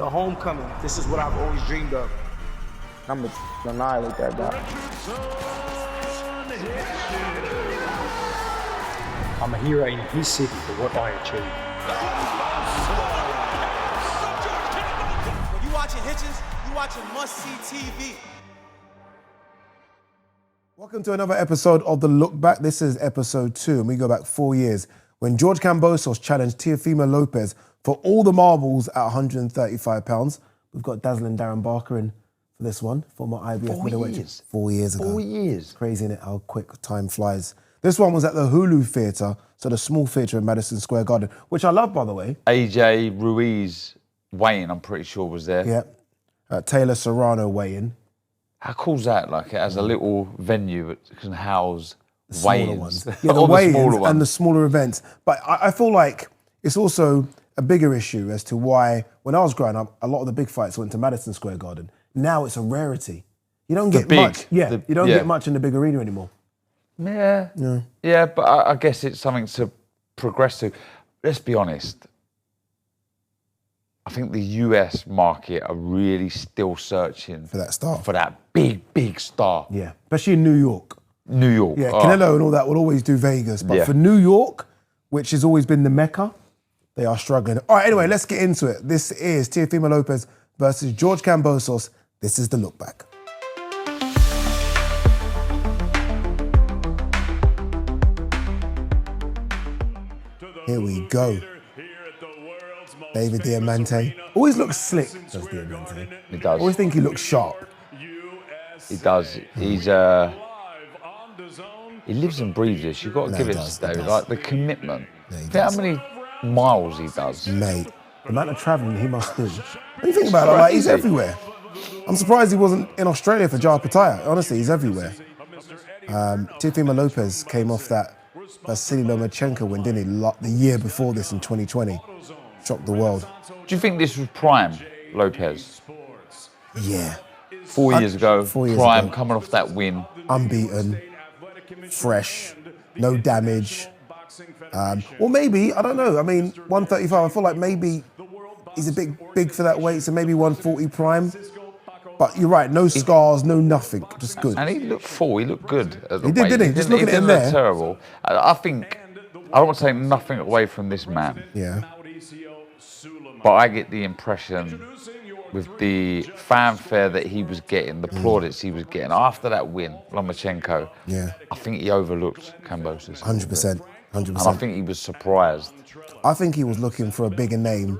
The homecoming. This is what I've always dreamed of. I'm gonna annihilate that guy. I'm a hero in his city for what I achieved. When you watching Hitchens, you watching must-see TV. Welcome to another episode of The Look Back. This is episode 2, and we go back 4 years when George Kambosos challenged Teofimo Lopez for all the marbles at 135 pounds. We've got dazzling Darren Barker in for this one, former IBF middleweight. 4 years ago. 4 years. Crazy, isn't it, how quick time flies. This one was at the Hulu Theatre, so the small theatre in Madison Square Garden, which I love, by the way. AJ Ruiz weighing, I'm pretty sure, was there. Yeah. Taylor Serrano weighing. How cool's that? Like, it has a little venue that can house Smaller weigh-ins. ones. Yeah, the weigh-ins and the smaller events. But I feel like it's also a bigger issue as to why, when I was growing up, a lot of the big fights went to Madison Square Garden. Now it's a rarity. You don't get much. Yeah, you don't get much in the big arena anymore. Yeah, but I guess it's something to progress to. Let's be honest. I think the US market are really still searching For that star. For that big star. Yeah, especially in New York. New York. Yeah, Canelo and all that will always do Vegas. But Yeah. for New York, which has always been the Mecca, they are struggling. All right, anyway, let's get into it. This is Teofimo Lopez versus George Kambosos. This is The Look Back. Here we go. David Diamante. Always looks slick, does Diamante. He does. Always think he looks sharp. He does. He lives and breathes this. You've got to No, give he it does, to he David. does. Like the commitment. Yeah, he Think does. how many miles he does. Mate, the amount of travelling he must do. When you think about it, like, he's Crazy. everywhere. I'm surprised he wasn't in Australia for Jar Pattaya. Honestly, he's everywhere. Teofimo Lopez came off that Vasily Lomachenko win, didn't he? The year before this in 2020. Shocked the world. Do you think this was prime Lopez? Yeah. 4 years ago, 4 years prime, ago. coming off that win. Unbeaten, fresh, no damage. Or maybe, I don't know. I mean, 135, I feel like maybe he's a bit big for that weight, so maybe 140 prime. But you're right, no scars, no nothing, just good. And he looked full, he looked good at the He did, weight. didn't he? Just looking at him didn't there. look terrible. I think, I don't want to take nothing away from this man, Yeah. but I get the impression with the fanfare that he was getting, the plaudits he was getting after that win, Lomachenko, Yeah. I think he overlooked Kambosos. 100%. 100%. And I think he was surprised. I think he was looking for a bigger name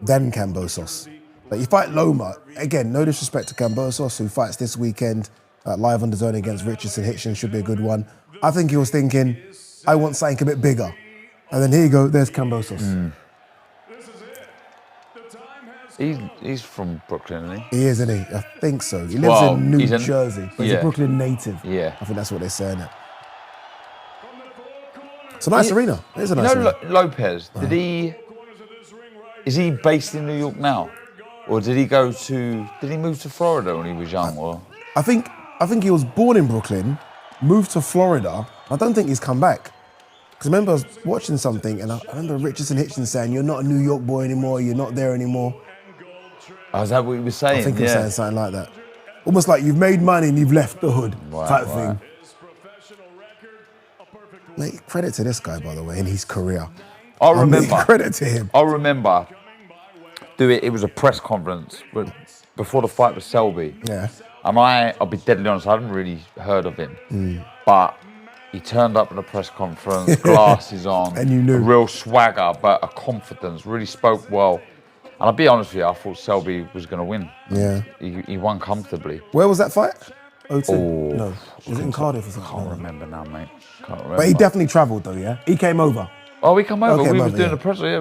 than Kambosos. Like, you fight Loma, again, no disrespect to Kambosos, who fights this weekend, live on the zone against Richardson Hitchens, should be a good one. I think he was thinking, I want something a bit bigger. And then here you go, there's Kambosos. He's from Brooklyn, isn't he? He is, isn't he? I think so. He lives in New he's Jersey, but he's a yeah. Brooklyn native. Yeah. I think that's what they're saying. It's a nice arena. It is a You nice know arena. Lopez, is he based in New York now? Or did he move to Florida when he was young? Or I think he was born in Brooklyn, moved to Florida. I don't think he's come back. Because I remember I was watching something and I remember Richardson Hitchens saying, you're not a New York boy anymore, you're not there anymore. is that what he was saying? I think he was saying something like that. Almost like you've made money and you've left the hood type thing. Mate, credit to this guy, by the way, in his career. I remember. Credit to him. I remember it was a press conference before the fight with Selby. Yeah. And I'll be deadly honest, I hadn't really heard of him. But he turned up at the press conference, glasses on, And you knew. a real swagger, but a confidence, really spoke well. And I'll be honest with you, I thought Selby was going to win. Yeah. He won comfortably. Where was that fight? O2? Oh. No. Was it in Cardiff or something? Can't remember now, mate. Can't remember. But he definitely travelled though, yeah? He came over. Oh, we come over. Okay, We were over, doing yeah. the press. Yeah, he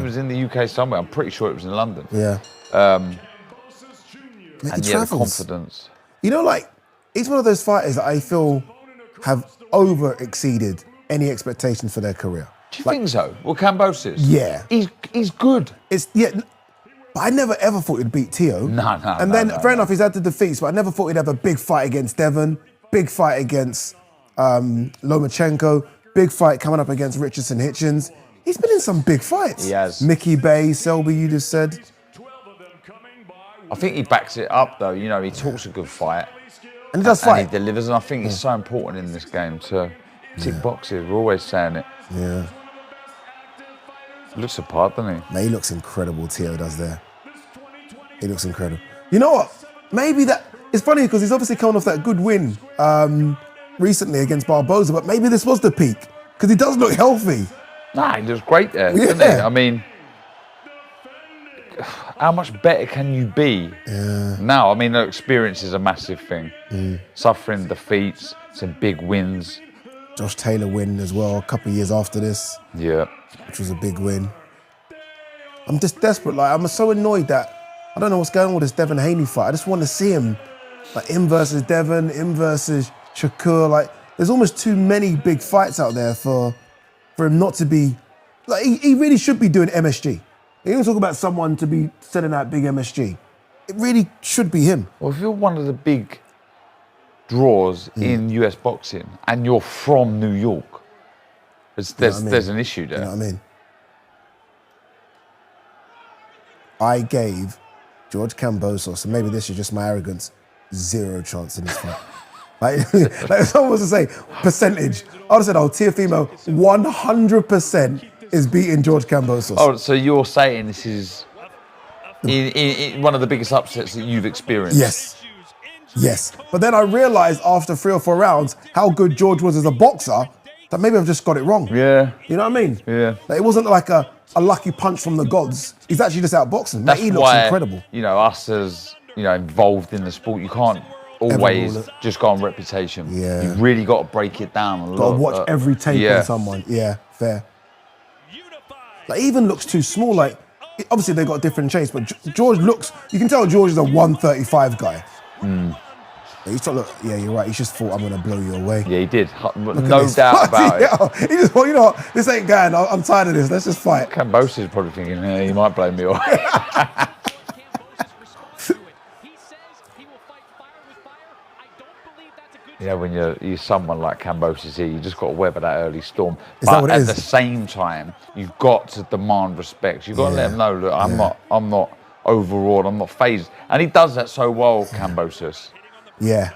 was in the UK somewhere. I'm pretty sure it was in London. Yeah. And He yeah, the travels. confidence. You know, like, he's one of those fighters that I feel have over-exceeded any expectations for their career. Do you think so? Well, Kambosos. Yeah. He's good. But I never ever thought he'd beat Teo. And then, fair enough, he's had the defeats, but I never thought he'd have a big fight against Devon, big fight against Lomachenko, big fight coming up against Richardson Hitchens. He's been in some big fights. He has. Mickey Bay, Selby, you just said. I think he backs it up though. You know, he talks a good fight. And he does And fight. he delivers, and I think it's so important in this game to tick boxes. We're always saying it. Yeah. Looks apart, doesn't he? Man, he looks incredible, Teo does there. He looks incredible. You know what? Maybe that... It's funny because he's obviously coming off that good win recently against Barboza, but maybe this was the peak because he does look healthy. Nah, he looks great there, doesn't he? I mean, how much better can you be now? I mean, experience is a massive thing. Suffering defeats, some big wins. Josh Taylor win as well, a couple of years after this. Yeah. Which was a big win. I'm just desperate. Like, I'm so annoyed that I don't know what's going on with this Devin Haney fight. I just want to see him, like him versus Devin, him versus Shakur. Like, there's almost too many big fights out there for him not to be. Like, he really should be doing MSG. You don't talk about someone to be sending out big MSG. It really should be him. Well, if you're one of the big draws in US boxing and you're from New York, there's an issue there. You know what I mean? I gave George Kambosos, and maybe this is just my arrogance, 0 chance in this fight. like if someone was to say percentage, I would have said, Teofimo 100% is beating George Kambosos. Oh, so you're saying this is in one of the biggest upsets that you've experienced? Yes. But then I realised after 3 or 4 rounds how good George was as a boxer that maybe I've just got it wrong. Yeah. You know what I mean? Yeah. Like, it wasn't like a lucky punch from the gods. He's actually just outboxing. That's he looks why, incredible. You know, us as, you know, involved in the sport, you can't always just go on reputation. Yeah. You've really got to break it down a lot. Got to watch every tape on someone. Yeah, fair. Like, he even looks too small. Like, obviously they've got different shapes, but George looks, you can tell George is a 135 guy. He's trying to look, yeah, you're right. He just thought, I'm going to blow you away. Yeah, he did. No doubt about it. He just thought, you know what, this ain't going. I'm tired of this. Let's just fight. Kambosos is probably thinking, he might blow me away. You know, when you're someone like Kambosos here, you just got to weather that early storm. But at the same time, you've got to demand respect. You've got to let them know, look, I'm not overawed, I'm not phased. And he does that so well, Kambosos. Yeah.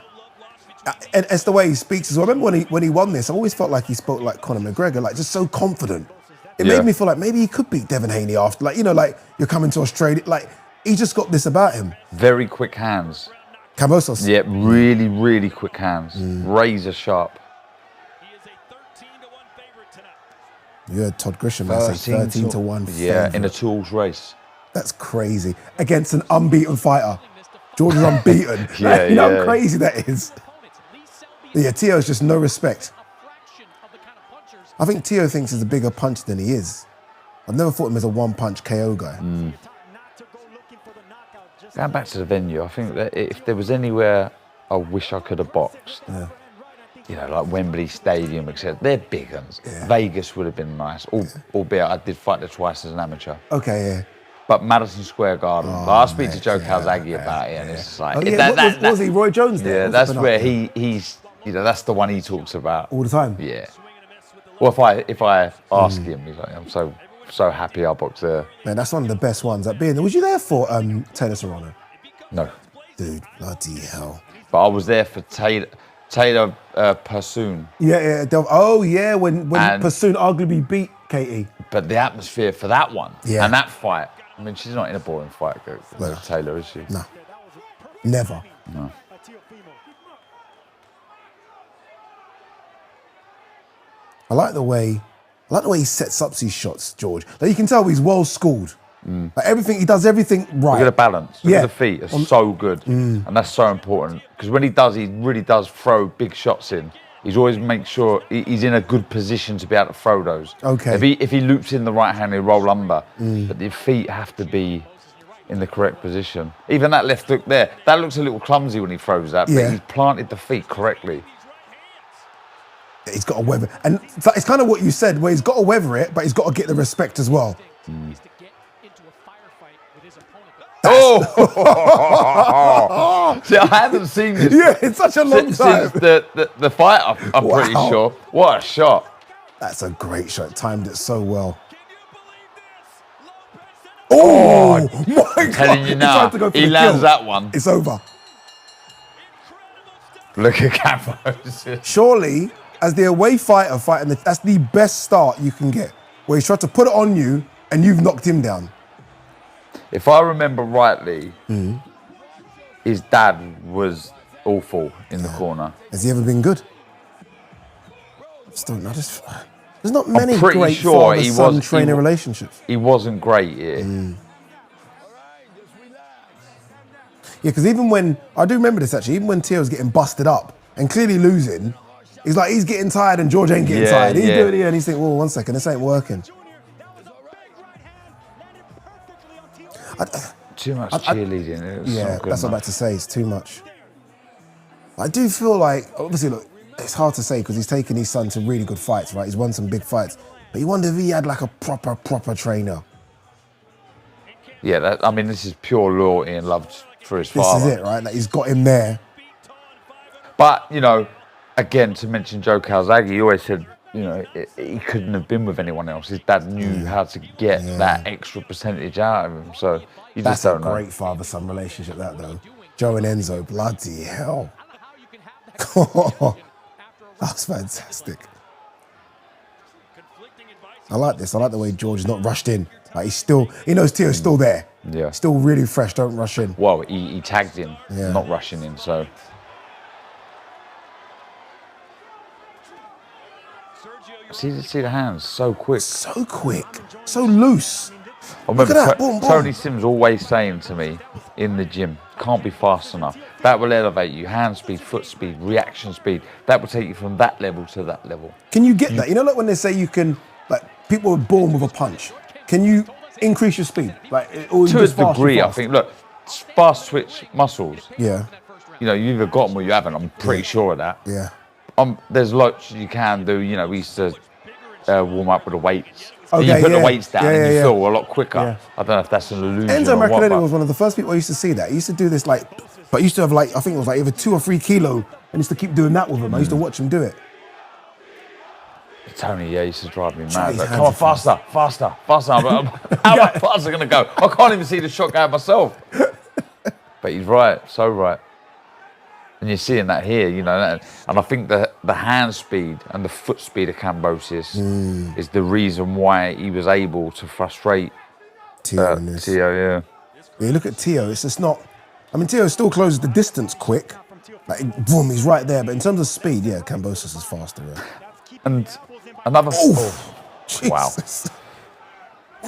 And it's the way he speaks as well. I remember when he won this, I always felt like he spoke like Conor McGregor, like just so confident. It made me feel like maybe he could beat Devin Haney after, like, you know, like you're coming to Australia, like he just got this about him. Very quick hands. Kambosos. Yeah, really, really quick hands. Razor sharp. You heard Todd Grisham say 13 to 1. Yeah, in a tools race. That's crazy. Against an unbeaten fighter. George is unbeaten. You know how crazy that is. Yeah, Teo's just no respect. I think Teo thinks he's a bigger punch than he is. I've never thought him as a one-punch KO guy. Going back to the venue, I think that if there was anywhere I wish I could have boxed, you know, like Wembley Stadium, etc., they're big ones. Vegas would have been nice, albeit I did fight there twice as an amateur. Okay, yeah. But Madison Square Garden, I speak to Joe Calzaghe about it, and it's just like... what was he, Roy Jones there? Yeah, that's where he's, you know, that's the one he talks about. All the time? Yeah. Well, if I ask him, he's like, I'm so happy I boxed there. Man, that's one of the best ones at being there. Was you there for Taylor Serrano? No. Dude, bloody hell. But I was there for Taylor Persoon. Yeah. Oh, yeah, when Persoon arguably beat Katie. But the atmosphere for that one and that fight, I mean, she's not in a boring fight, Taylor, is she? No. Never. No. I like the way he sets up these shots, George. Like, you can tell he's well schooled. Like, he does everything right. Look at the balance. Look at the feet. It's so good. And that's so important. Because when he really does throw big shots in. He's always make sure he's in a good position to be able to throw those. Okay. If he loops in the right hand, he'll roll under. But the feet have to be in the correct position. Even that left hook there, that looks a little clumsy when he throws that, but he's planted the feet correctly. He's got to weather, and it's kind of what you said, where he's got to weather it, but he's got to get the respect as well. Oh! See, I haven't seen this. Yeah, it's such a long time. Since the fight, I'm pretty sure. What a shot. That's a great shot. Timed it so well. Oh, my God. Telling you He now, tried to go for he the lands kill. that one. It's over. Look at Kambosos. Surely, as the away fighter fighting, that's the best start you can get. Where he's tried to put it on you and you've knocked him down. If I remember rightly, his dad was awful in the corner. Has he ever been good? Just don't know. There's not many I'm pretty great sure he father-son was trainer relationships. He wasn't great here. Yeah, because even when, I do remember this actually, even when Teo's getting busted up and clearly losing, he's getting tired and George ain't getting tired. He's doing it and he's thinking, well, 1 second, this ain't working. Too much cheerleading. It was Yeah, not good that's what I'm enough. about to say, it's too much. I do feel like, obviously, look, it's hard to say because he's taken his son to really good fights, right? He's won some big fights. But you wonder if he had like a proper trainer. Yeah, I mean, this is pure loyalty and love for his father. This is it, right? Like he's got him there. But, you know, again, to mention Joe Calzaghe, he always said, you know, he couldn't have been with anyone else. His dad knew how to get that extra percentage out of him. So you That's just don't a know. great father-son relationship, that though. Joe and Enzo, bloody hell. That's fantastic. I like this. I like the way George is not rushed in. Like he knows Teo's still there. Yeah. Still really fresh, don't rush in. Well, he tagged him, Yeah. not rushing in, so. See the hands, so quick. So quick, so loose. I remember Look at that, boom, boom. Tony Sims always saying to me in the gym, can't be fast enough. That will elevate you, hand speed, foot speed, reaction speed. That will take you from that level to that level. Can you get that? You know, like when they say you can, like people are born with a punch. Can you increase your speed? Like, or To a just fast, degree, you're I fast? think, look, fast twitch muscles, Yeah, you know, you either got them or you haven't. I'm pretty sure of that. yeah. There's lots you can do. You know, we used to warm up with the weights. And Okay, you put yeah. the weights down Yeah, and you yeah, feel a lot quicker. Yeah. I don't know if that's an illusion Enzo or what, Macalini but was one of the first people I used to see that. He used to do this like, but he used to have like, I think it was like either 2 or 3 kilo, and used to keep doing that with him. I used to watch him do it. Tony, yeah, used to drive me His mad. Like, hands come on, are fast. faster. How much faster going to go? I can't even see the shot going myself. But he's right, so right. And you're seeing that here, you know, and I think the hand speed and the foot speed of Kambosos is the reason why he was able to frustrate Teo in this. Teo, yeah. Yeah, look at Teo. It's just not. I mean, Teo still closes the distance quick. Like, boom, he's right there. But in terms of speed, yeah, Kambosos is faster. Yeah. And another. Wow. Jesus.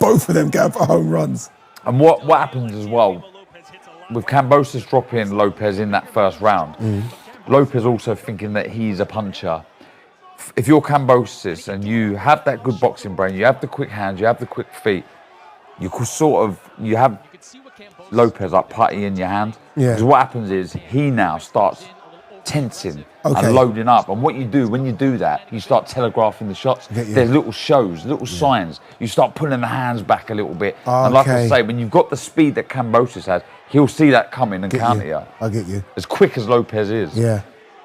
Both of them going for home runs. And what happens as well, with Kambosos dropping Lopez in that first round, Lopez also thinking that he's a puncher. If you're Kambosos and you have that good boxing brain, you have the quick hands, you have the quick feet, you have Lopez like putty in your hand. Yeah. Because what happens is he now starts tensing Okay. and loading up. And what you do when you do that, you start telegraphing the shots. Get you. There's little shows, little signs. You start pulling the hands back a little bit. And like I Okay. say, when you've got the speed that Kambosos has, he'll see that coming and counter you. I get you. As quick as Lopez is. Yeah.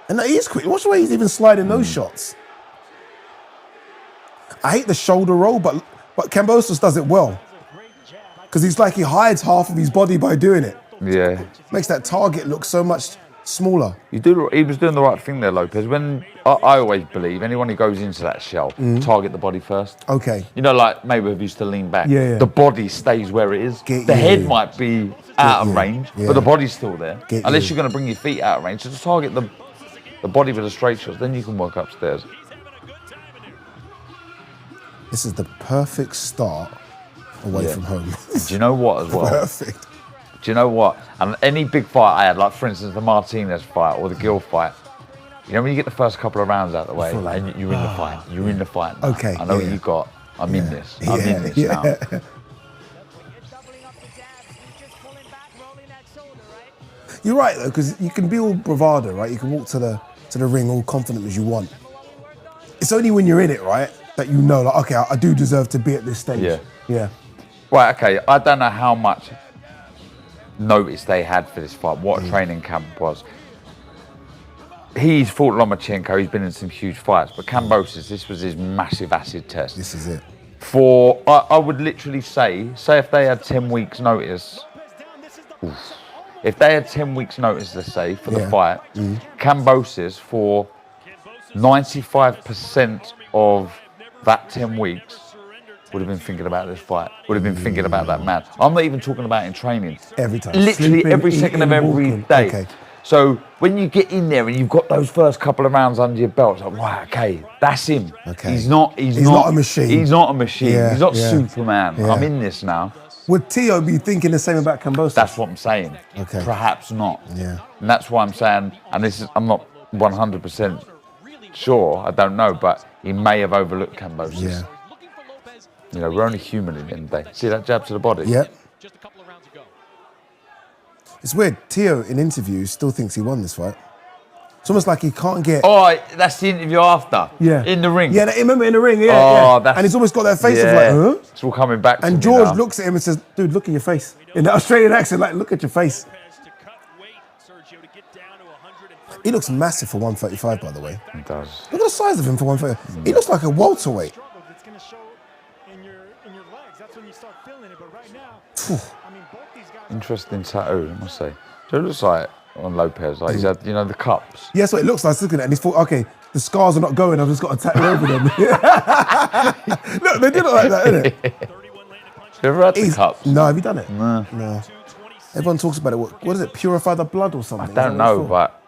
And he is quick. Watch the way he's even sliding those shots. I hate the shoulder roll, but Kambosos does it well. Because he's like he hides half of his body by doing it. Yeah. Makes that target look so much smaller. He was doing the right thing there, Lopez. When I always believe anyone who goes into that shell, target the body first. Okay. You know, like Mayweather used to lean back. Yeah. The body stays where it is. Get The you. head might be out of range, Yeah. but the body's still there. Get Unless you. you're going to bring your feet out of range. So just target the body with the straight shots, then you can work upstairs. This is the perfect start away from home. Do you know what as well? Perfect. Do you know what? And any big fight I had, like for instance the Martinez fight or the Gill fight, you know when you get the first couple of rounds out of the way and you're in the fight, you're in the fight now. Okay, I know what yeah. you got. I'm in this. I'm Yeah, in this yeah. now. You're right though, because you can be all bravado, right? You can walk to the ring all confident as you want. It's only when you're in it, right, that you know, like, okay, I do deserve to be at this stage. Yeah. Yeah. Right, okay. I don't know how much notice they had for this fight, what a training camp was. He's fought Lomachenko, he's been in some huge fights, but Kambosos, this was his massive acid test. This is it. I would literally say if they had 10 weeks notice, if they had 10 weeks notice, let's say, for the fight, Kambosos for 95% of that 10 weeks would have been thinking about this fight, would have been thinking about that man. I'm not even talking about in training. Every time. Literally Sleeping, every second of eating, every walking. day. Okay. So when you get in there and you've got those first couple of rounds under your belt, it's like, wow, okay, that's him. Okay. He's not a machine. He's not a machine. Yeah, He's not yeah. Superman. Yeah. I'm in this now. Would Teo be thinking the same about Kambosos? That's what I'm saying. Okay. Perhaps not. Yeah. And that's why I'm saying, and this is, I'm not 100% sure, I don't know, but he may have overlooked Kambosos. Yeah. You know, we're only human in the end of the day. See that jab to the body? Yeah. It's weird. Teo, in interviews, still thinks he won this fight. It's almost like he can't get... Oh, that's the interview after? Yeah. In the ring? Yeah, I remember in the ring, Oh, yeah. And he's almost got that face of like, huh? It's all coming back to And me George now. looks at him and says, dude, look at your face. In that Australian accent, like, look at your face. He looks massive for 135, by the way. He does. Look at the size of him for 135. He looks like a welterweight. Interesting tattoo, I must say. So it looks like on Lopez, like he's had, you know, the cups. Yeah, that's what it looks like. Looking at it, and he's thought, okay, the scars are not going. I've just got to tattoo over them. Look, they did it like that, innit? You ever had the cups? No, have you done it? No. Everyone talks about it. What is it? Purify the blood or something? I don't know, but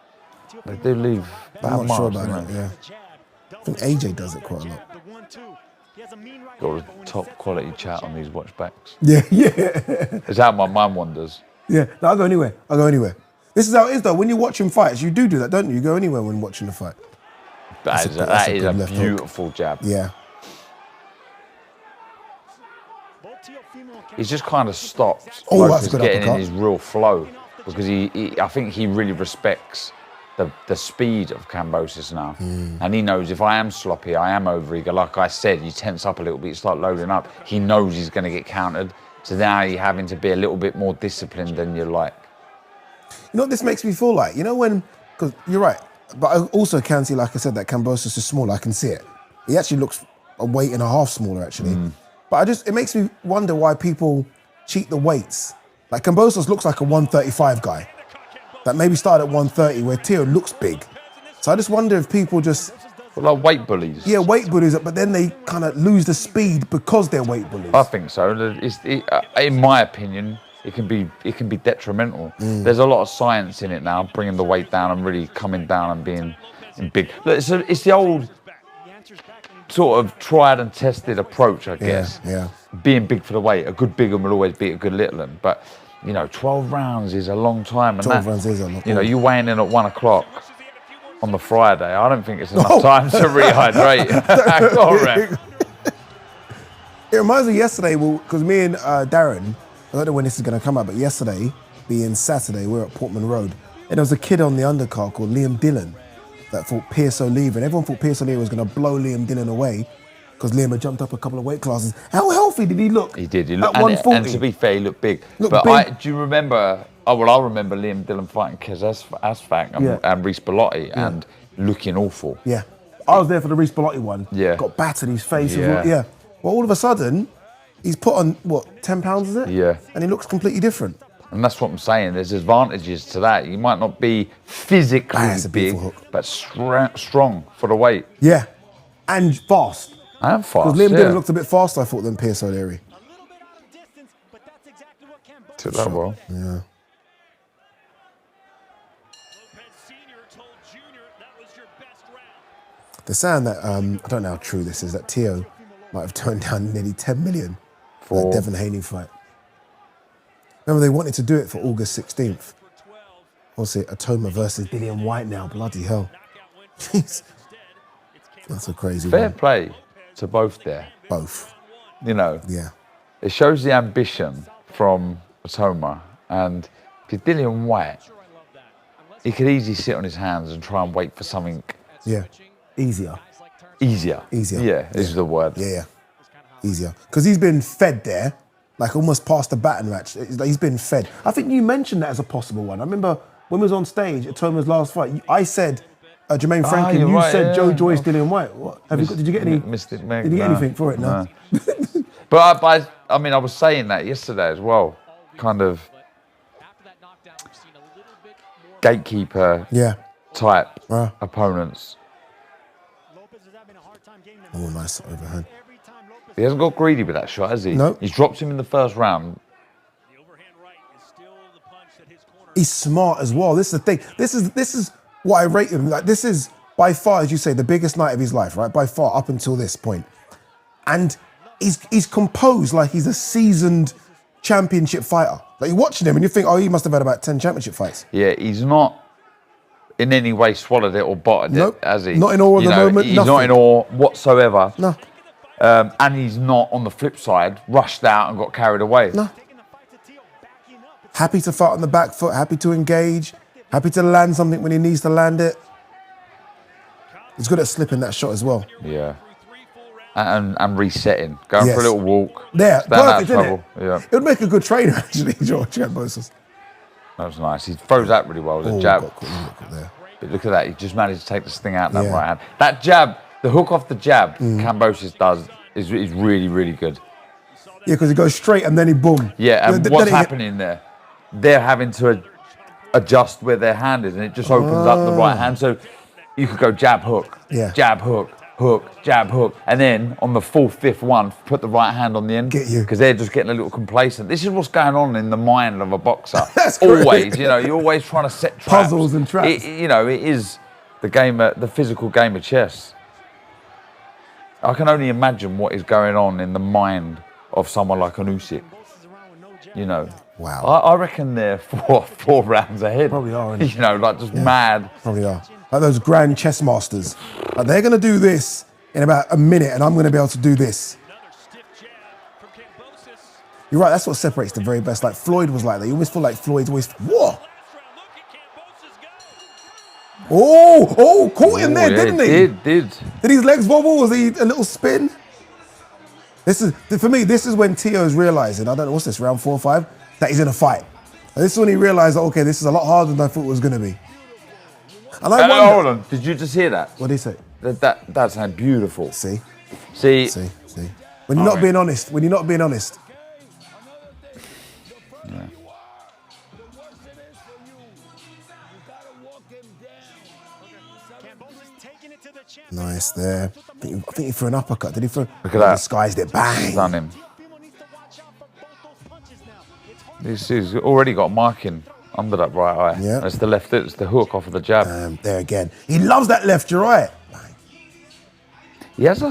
they do leave bad I'm not sure marks, about don't it. they? Yeah. I think AJ does it quite a lot. Got a top quality chat on these watch backs. Yeah, yeah, It's how my mind wanders. yeah. No, I'll go anywhere. I'll go anywhere. This is how it is, though. When you're watching fights, you do that, don't you? You go anywhere when watching a fight. That is good a left hook. beautiful jab. Yeah. He's just kind of stopped. Oh, Lopez that's a good getting in uppercut. his real flow because I think he really respects the speed of Kambosos now. Hmm. And he knows if I am sloppy, I am overeager. Like I said, you tense up a little bit, you start loading up. He knows he's going to get countered. So now you're having to be a little bit more disciplined than you like. You know what this makes me feel like? You know when, because you're right, but I also can see, like I said, that Kambosos is smaller. I can see it. He actually looks a weight and a half smaller, actually. But it makes me wonder why people cheat the weights. Like Kambosos looks like a 135 guy that maybe started at 130 where Teo looks big. So I just wonder if people just... Well, like weight bullies. Yeah, weight bullies, but then they kind of lose the speed because they're weight bullies. I think so. In my opinion, it can be detrimental. There's a lot of science in it now, bringing the weight down and really coming down and being big. Look, it's the old sort of tried and tested approach, I guess. Yeah. Being big for the weight. A good big one will always beat a good little one. But, you know, 12 rounds is a long time. And 12 rounds is a long time. You know, you weighing in at 1 o'clock on the Friday. I don't think it's enough time to rehydrate. It reminds me yesterday, because me and Darren, I don't know when this is going to come out, but yesterday, being Saturday, we're at Portman Road, and there was a kid on the undercard called Liam Dillon that fought Pierce Oliva, and everyone thought Pierce Oliva was going to blow Liam Dillon away because Liam had jumped up a couple of weight classes. How healthy did he look? He did. He at looked, 140. and to be fair, he looked big. Looked but big. do you remember? Oh well, I remember Liam Dillon fighting Kez Asfak and Reece Bellotti and looking awful. Yeah. I was there for the Reece Bellotti one. Yeah. Got battered, his face. Yeah. Well, all of a sudden, he's put on, 10 pounds, is it? Yeah. And he looks completely different. And that's what I'm saying. There's advantages to that. You might not be physically That's a big, beautiful hook. but strong for the weight. Yeah. And fast. And fast. Because Liam yeah. Dillon looked a bit faster, I thought, than Pierce O'Leary. Took that well. Yeah. The sound that, I don't know how true this is, that Teo might have turned down nearly 10 million for that Devin Haney fight. Remember, they wanted to do it for August 16th. What's it? Atoma versus Dillian White now. Bloody hell. Jeez. That's a crazy Fair one. play to both there. Both. You know, Yeah. it shows the ambition from Atoma. And if you're Dillian White, he could easily sit on his hands and try and wait for something Yeah. Easier. easier. Easier. Yeah, is the word. Yeah. Easier. Because he's been fed there, like almost past the baton match. It's like he's been fed. I think you mentioned that as a possible one. I remember when we was on stage at Toma's last fight, I said, Jermaine Franklin, you're you right, said yeah. Joe Joyce, Dillian White. What? Did you get any? Mystic Meg, Did you get no. anything for it? No. But I mean, I was saying that yesterday as well. Kind of gatekeeper type opponents. Oh, nice overhand. He hasn't got greedy with that shot, has he? No. He's dropped him in the first round. He's smart as well. This is the thing. This is what I rate him. Like, this is by far, as you say, the biggest night of his life, right? By far, up until this point. And he's composed like he's a seasoned championship fighter. Like, you're watching him and you think, oh, he must have had about 10 championship fights. Yeah, he's not in any way swallowed it or bottled it, has he? Not in awe of the moment. He's nothing. not in awe whatsoever. No. And he's not, on the flip side, rushed out and got carried away. No. Happy to fight on the back foot, happy to engage, happy to land something when he needs to land it. He's good at slipping that shot as well. Yeah. And resetting, going for a little walk. There, perfect, isn't it? Yeah. It would make a good trainer, actually, George Kambosos. That was nice. He throws that really well, the jab. Got caught there. But look at that, he just managed to take this thing out that right hand. That jab, the hook off the jab, Kambosos does, is really, really good. Yeah, because he goes straight and then he boom. Yeah, and what's happening there? They're having to adjust where their hand is, and it just opens up the right hand. So you could go jab, hook, jab, hook, hook, jab, hook, and then on the fourth, fifth one, put the right hand on the end. Get you. Because they're just getting a little complacent. This is what's going on in the mind of a boxer. That's always, correct. you're always trying to set traps. Puzzles and traps. It is the game, the physical game of chess. I can only imagine what is going on in the mind of someone like an Usyk. Wow. I reckon they're four rounds ahead. Probably are, aren't they? Like just mad. Probably are. Like those grand chess masters. Like, they're going to do this in about a minute and I'm going to be able to do this. You're right, that's what separates the very best. Like Floyd was like that. You always feel like Floyd's always, whoa. Oh, caught him there, didn't he? Did. Did his legs wobble? Was he a little spin? For me, this is when Teo's realizing, I don't know, what's this, round 4 or 5? That he's in a fight. And this is when he realized that, okay, this is a lot harder than I thought it was going to be. And I wonder, hold on, did you just hear that? What did he say? That sounded beautiful. See. When you're not being honest, Yeah. Nice there. I think he threw an uppercut. Did he throw? Look at that. Disguised it. Bang. Stun him. He's already got marking under that right eye. Yeah. It's the left, it's the hook off of the jab. There again. He loves that left, you're right. He has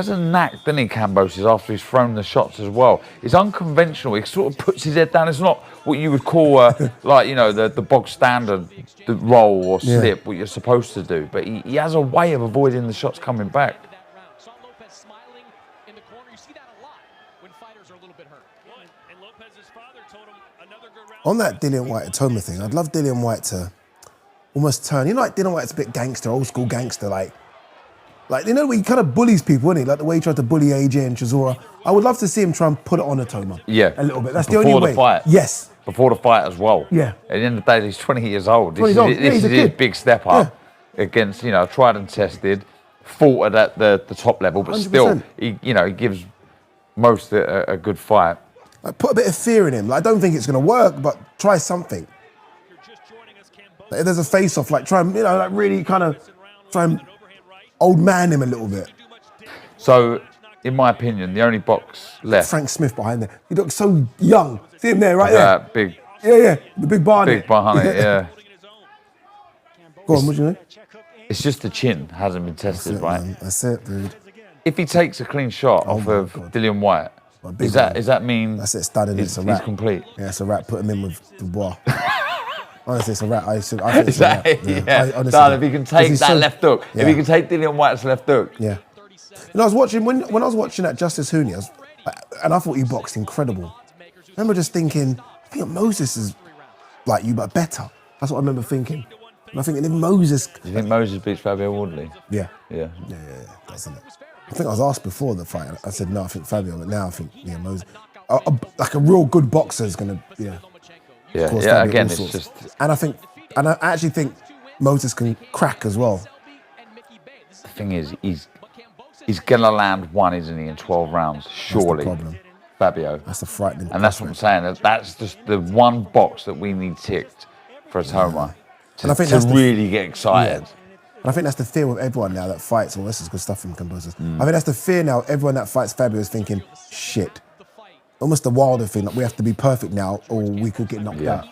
a knack, doesn't he, Kambosos, after he's thrown the shots as well. It's unconventional. He sort of puts his head down. It's not what you would call, the bog standard the roll or slip, what you're supposed to do. But he has a way of avoiding the shots coming back. On that Dillian White-Atoma thing, I'd love Dillian White to almost turn. Like Dillian White's a bit gangster, old school gangster, like where he kind of bullies people, isn't he? Like the way he tried to bully AJ and Chisora. I would love to see him try and put it on Atoma. Yeah. A little bit. That's Before the only way. the fight. Yes. Before the fight as well. Yeah. At the end of the day, he's 20 years old. This he's is a his kid. big step up against, tried and tested, fought at the top level, but 100%. still, he gives most a good fight. Like, put a bit of fear in him. Like, I don't think it's going to work, but try something. Like, if there's a face-off, like try and, really kind of try and old man him a little bit. So, in my opinion, the only box left. Frank Smith behind there. He looks so young. See him there, right there? Big. Yeah, the big Barney. Big Barney, yeah. Go on, what do you know? It's just the chin hasn't been tested, right? Man. That's it, dude. If he takes a clean shot off of Dillian White, does that mean that's it, stunning? It's a he's wrap. complete? Yeah, it's a wrap. Put him in with Dubois. Honestly, it's a wrap. I think it's a wrap. Yeah. If he can take that left hook, if he can take Dillian White's left hook. Yeah. I was watching, when I was watching that Justice Hooney, and I thought he boxed incredible. I remember just thinking, I think Moses is like you, but better. That's what I remember thinking. And I think if Moses... Do you think Moses beats Fabio Wardley? Yeah. Yeah. Doesn't it? I think I was asked before the fight. I said, no, I think Fabio, but now I think, Moses. Like a real good boxer is going to, Yeah, again, it's just... And I actually think Moses can crack as well. The thing is, he's He's going to land one, isn't he, in 12 rounds? Surely. That's the problem. Fabio. That's a frightening And that's what I'm saying. That's just the one box that we need ticked for a Toma to really get excited. Yeah. And I think that's the fear with everyone now that fights. Oh, this is good stuff from Kambosos. I think that's the fear now. Everyone that fights Fabio is thinking, shit. Almost the Wilder thing. Like, we have to be perfect now or we could get knocked out.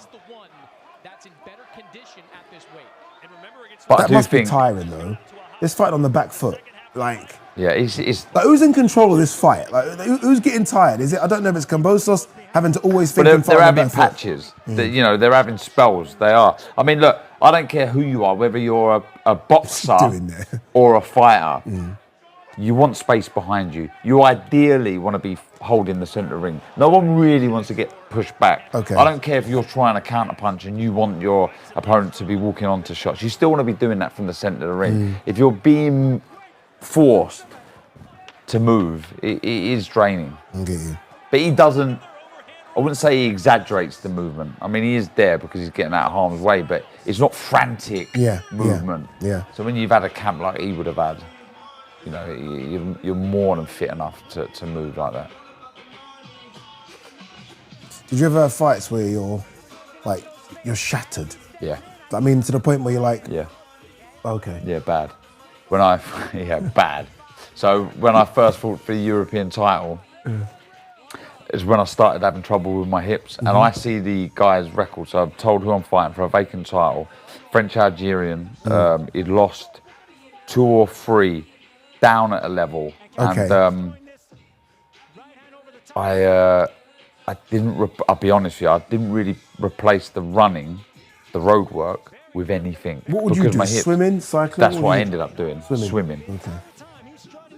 But that must be tiring, though. This fight on the back foot. Like... Yeah, it's like, who's in control of this fight? Like, who's getting tired? Is it? I don't know if it's Kambosos having to always think. But they're having patches. You know, they're having spells. They are. I mean, look, I don't care who you are, whether you're a boxer or a fighter. You want space behind you. You ideally want to be holding the centre ring. No one really wants to get pushed back. Okay. I don't care if you're trying to counterpunch and you want your opponent to be walking onto shots. You still want to be doing that from the centre of the ring. If you're being forced to move, it is draining. I get you. But he doesn't, I wouldn't say he exaggerates the movement. I mean, he is there because he's getting out of harm's way, but it's not frantic movement. Yeah. So when you've had a camp like he would have had, you know, you're more than fit enough to move like that. Did you ever have fights where you're shattered? Yeah. I mean, to the point where you're like, yeah. Okay. Yeah, bad. Bad. So when I first fought for the European title, is when I started having trouble with my hips. And I see the guy's record. So I'm told who I'm fighting for a vacant title. French Algerian. He'd lost 2 or 3 down at a level. Okay. And I didn't, I'll be honest with you, I didn't really replace the running, the road work, with anything. What would you do? Swimming, cycling? That's what I ended up doing. Swimming. Okay.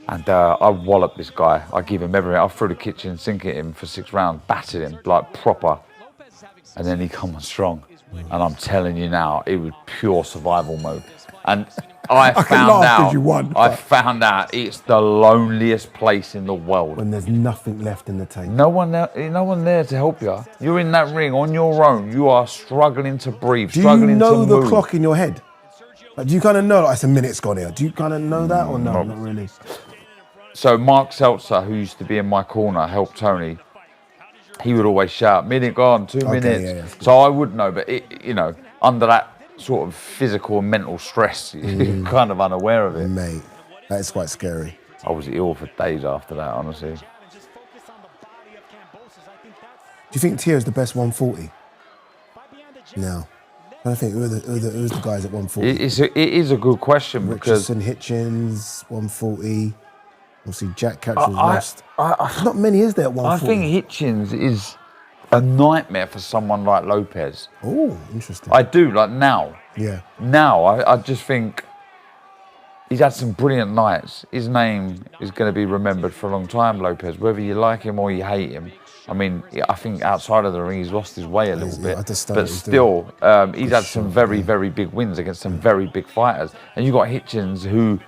And I walloped this guy. I give him everything. I threw the kitchen sink at him for 6 rounds, battered him like proper. And then he come on strong. And I'm telling you now, it was pure survival mode. And I found out it's the loneliest place in the world. When there's nothing left in the tank. No one there to help you. You're in that ring on your own. You are struggling to breathe, struggling to move. Do you know the clock in your head? Like, do you kind of know, like, it's a minute's gone here? Do you kind of know that or no? Not really. So Mark Seltzer, who used to be in my corner, helped Tony. He would always shout, minute gone, 2 minutes. Yeah, so I would know, but under that sort of physical and mental stress, you're kind of unaware of it. Mate, that is quite scary. I was ill for days after that, honestly. Do you think Teo's the best 140? No. I don't think who's the guys at 140. It is a good question because Richardson, Hitchens, 140. Obviously, Jack Catchell's lost. Not many, is there, at 140? I think Hitchens is a nightmare for someone like Lopez. Oh, interesting. I do, like now. Yeah. Now, I just think he's had some brilliant nights. His name is going to be remembered for a long time, Lopez, whether you like him or you hate him. I mean, I think outside of the ring, he's lost his way a little bit. But still, he's had some very, very big wins against some very big fighters. And you got Hitchens, who...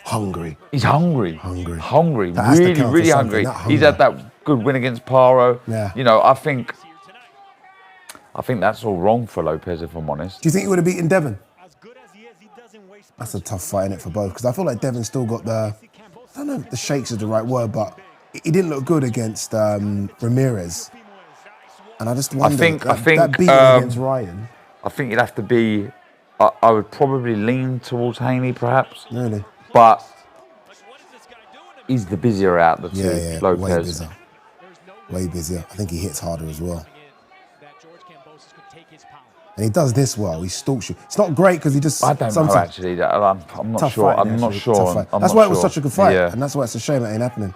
Hungry. He's hungry. Really, really hungry. He's had that good win against Paro. Yeah. You know, I think that's all wrong for Lopez, if I'm honest. Do you think he would have beaten Devin? That's a tough fight, innit, for both? Because I feel like Devin still got I don't know if the shakes is the right word, but he didn't look good against Ramirez. And I just wonder, that beating against Ryan. I think it'd have to be, I would probably lean towards Haney, perhaps. Really? But he's the busier out of the two, yeah, Lopez. Way busier. I think he hits harder as well. And he does this well. He stalks you. It's not great because he just... I don't know, actually. I'm not sure. I'm not sure. That's why it was such a good fight. Yeah. And that's why it's a shame it ain't happening.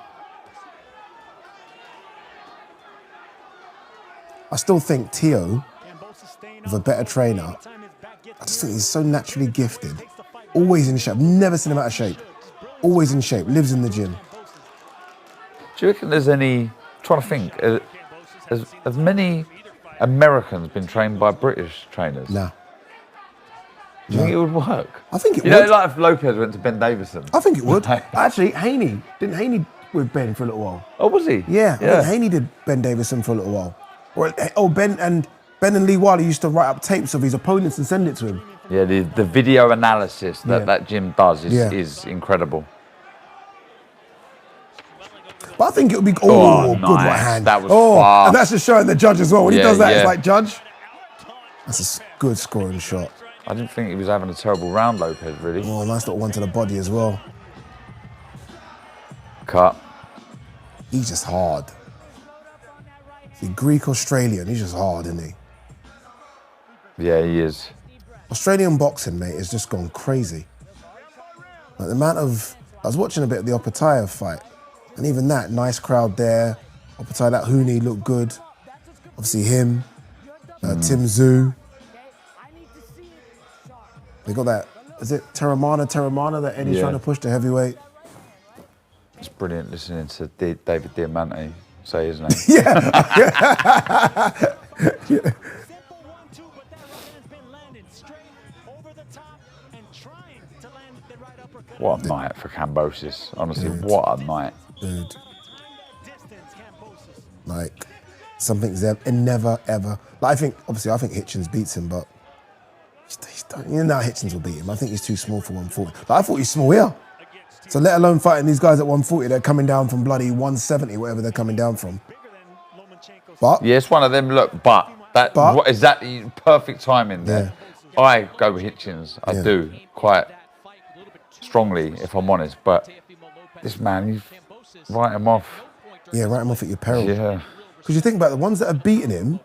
I still think Teo, with a better trainer, I just think he's so naturally gifted. Always in shape. Never seen him out of shape. Always in shape. Lives in the gym. Do you reckon there's any... I'm trying to think. Has many Americans been trained by British trainers? No. Do you think it would work? I think it would. You know, like if Lopez went to Ben Davison. I think it would. Actually, Haney. Didn't Haney with Ben for a little while? Oh, was he? Yeah. I think Haney did Ben Davison for a little while. Ben and Lee Wilder used to write up tapes of his opponents and send it to him. Yeah, the video analysis that Jim does is incredible. But I think it would be, Oh, good nice. right hand. That was fast. And that's just showing the judge as well. When he Yeah, does that, yeah. it's like, judge, that's a good scoring shot. I didn't think he was having a terrible round, Lopez, really. Oh, nice little one to the body as well. Cut. He's just hard. See, Greek-Australian, he's just hard, isn't he? Yeah, he is. Australian boxing, mate, has just gone crazy. Like the amount of, I was watching a bit of the Opataya fight, and even that, nice crowd there. Opataya, that Huni looked good. Obviously him, Tim Zhu. They got that, is it Terramana that Eddie's trying to push to heavyweight? It's brilliant listening to David Diamante say his name. Yeah. What a night for Kambosos. Honestly, what a night. Dude. Like, something's never, ever. Like, I think Hitchens beats him, but Hitchens will beat him. I think he's too small for 140. Like, I thought he's small here. So let alone fighting these guys at 140, they're coming down from bloody 170, whatever they're coming down from. But yeah, it's one of them. Look, what is that? Perfect timing there. Yeah. I go with Hitchens. I do quite strongly, if I'm honest. But this man, you write him off. Yeah, write him off at your peril. Yeah. Because you think about the ones that have beaten him.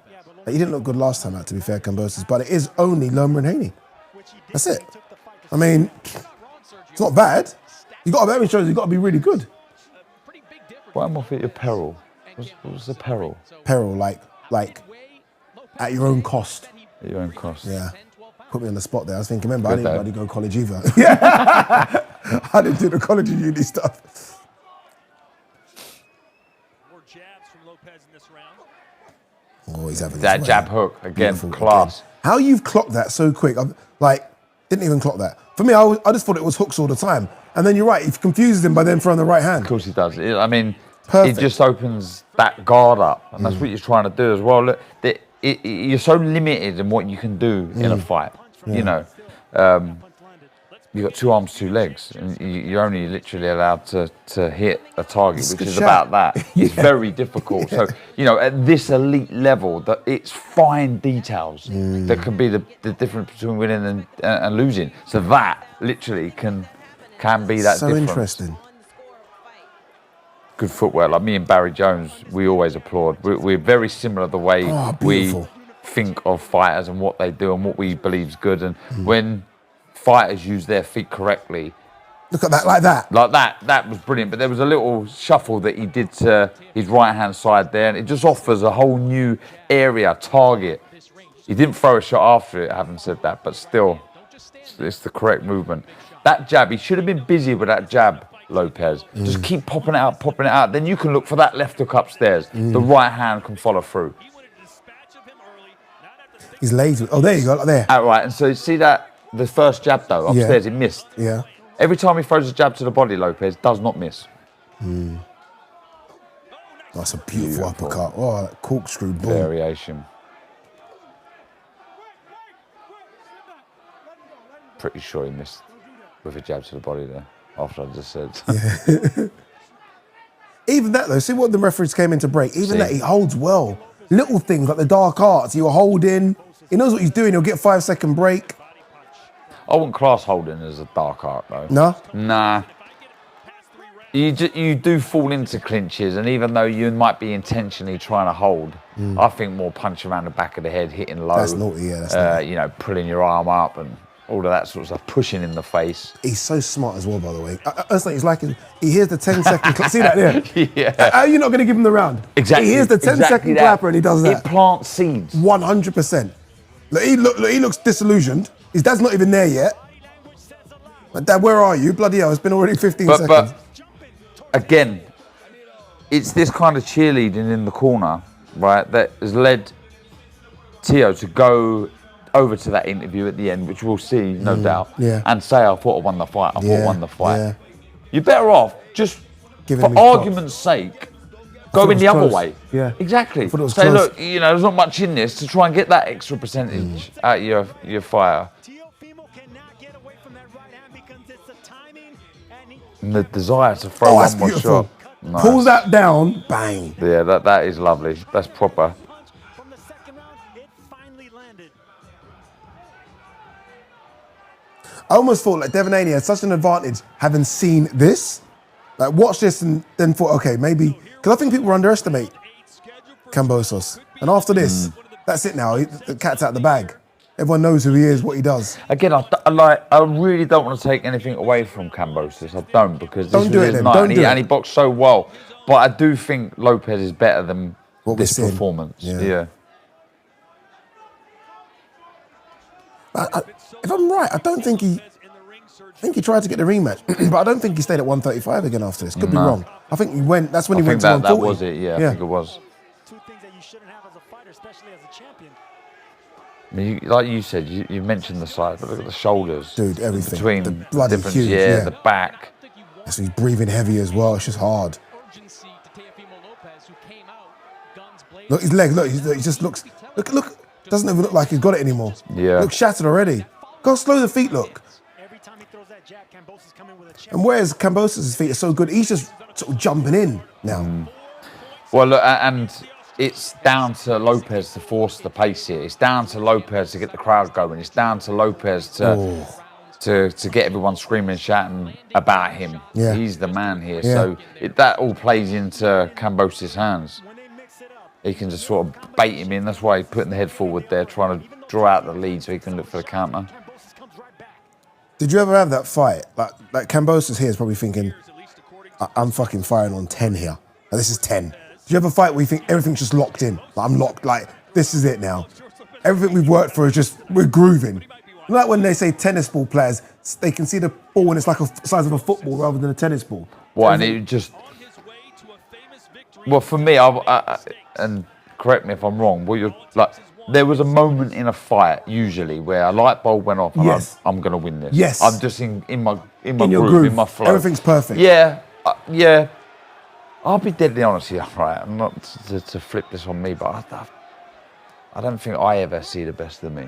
Like, he didn't look good last time out, to be fair, Kambosos. But it is only Loma and Haney. That's it. I mean, it's not bad. You've got to be really good. Write him off at your peril. What's the peril? Peril, like at your own cost. At your own cost. Yeah. Put me on the spot there. I was thinking, remember, Good, I didn't go to college either. Yeah. I didn't do the college and uni stuff. More jabs from Lopez in this round. Oh, he's having that his way. jab hook again, Beautiful, class. again. How you've clocked that so quick? Didn't even clock that. For me, I just thought it was hooks all the time. And then you're right, he confuses him by then throwing the right hand. Of course he does. I mean, Perfect. it just opens that guard up, and that's what you're trying to do as well. Look, you're so limited in what you can do in a fight. Yeah. You know, you've got 2 arms, 2 legs, and you're only literally allowed to hit a target, which is about that. It's very difficult. So, you know, at this elite level, that it's fine details that can be the difference between winning and losing. So that literally can be that so difference. Interesting. Good footwear. Like me and Barry Jones, we always applaud. We're very similar the way we think of fighters and what they do and what we believe is good. And when fighters use their feet correctly, look at that, like that. That was brilliant. But there was a little shuffle that he did to his right-hand side there, and it just offers a whole new area, target. He didn't throw a shot after it, having said that, but still, it's the correct movement. That jab, he should have been busy with that jab, Lopez. Just keep popping it out. Then you can look for that left hook upstairs. The right hand can follow through. He's lazy. Oh, there you go, like there. Right, and so you see that, the first jab though, upstairs, it missed. Yeah. Every time he throws a jab to the body, Lopez does not miss. That's a beautiful uppercut. Oh, that corkscrew boom. Variation. Pretty sure he missed with a jab to the body there, after I just said. Yeah. Even that though, see what the referees came in to break. Even that, he holds well. Little things like the dark arts, you're holding. He knows what he's doing, he'll get 5-second break. I wouldn't class holding as a dark art though. No? Nah. You do fall into clinches, and even though you might be intentionally trying to hold, I think more punch around the back of the head, hitting low. That's naughty, yeah, that's naughty. You know, pulling your arm up and all of that sort of stuff, pushing in the face. He's so smart as well, by the way. It's like he's like, he hears the 10-second clap. See that there? Yeah. How are you not going to give him the round? Exactly. He hears the 10-second clapper and he does that. It plants seeds. 100%. Look, he looks disillusioned. His dad's not even there yet. Like, Dad, where are you? Bloody hell, it's been already 15 seconds. But again, it's this kind of cheerleading in the corner, right, that has led Teo to go over to that interview at the end, which we'll see, no doubt, and say, I thought I won the fight, I thought I won the fight. Yeah. You're better off, just for argument's sake, going the other way. Yeah. Exactly. Say, close. Look, you know, there's not much in this to try and get that extra percentage out of your fire. And the desire to throw one more shot. Nice. Pulls that down, bang. Yeah, that is lovely. That's proper. From the second round, it finally landed. I almost thought like Devin Haney had such an advantage having seen this. Like watch this and then thought, okay, maybe, because I think people underestimate Kambosos. And after this, that's it now. The cat's out the bag. Everyone knows who he is, what he does. Again, I really don't want to take anything away from Kambosos. I don't, because this was his night, and he boxed so well. But I do think Lopez is better than this performance. Yeah. If I'm right, I don't think he. I think he tried to get the rematch, but I don't think he stayed at 135 again after this. Could be wrong. I think he went. That's when he went to 140. That was it. Yeah, I think it was. Two things that you shouldn't have as a fighter, especially as a champion. I mean, like you said, you mentioned the size, but look at the shoulders. Dude, everything. Between the bloody difference, huge, the back. So he's breathing heavy as well. It's just hard. Urgency to Teofimo Lopez, who came out, guns blazing. Look, his leg. Look, he just looks. Look. Doesn't even look like he's got it anymore. Yeah. Looks shattered already. Go slow the feet. Look. Every time he throws that jab, Kambosos coming with a chest. And whereas Kambosos' feet are so good, he's just sort of jumping in now. Well, look, and it's down to Lopez to force the pace here. It's down to Lopez to get the crowd going. It's down to Lopez to get everyone screaming and shouting about him. Yeah. He's the man here. Yeah. So that all plays into Kambosos' hands. He can just sort of bait him in. That's why he's putting the head forward there, trying to draw out the lead so he can look for the counter. Did you ever have that fight? Like Kambosos here is probably thinking, I'm fucking firing on 10 here. Like, this is 10. Did you ever fight where you think everything's just locked in? Like, I'm locked, like, this is it now. Everything we've worked for is just, we're grooving. Like when they say tennis ball players, they can see the ball and it's like the size of a football rather than a tennis ball. Well, and it just... Well, for me, and correct me if I'm wrong, there was a moment in a fight usually where a light bulb went off and I'm going to win this. Yes. I'm just in my your groove, in my flow. Everything's perfect. Yeah, yeah. I'll be deadly honest here, right? I'm not to flip this on me, but I don't think I ever see the best of me.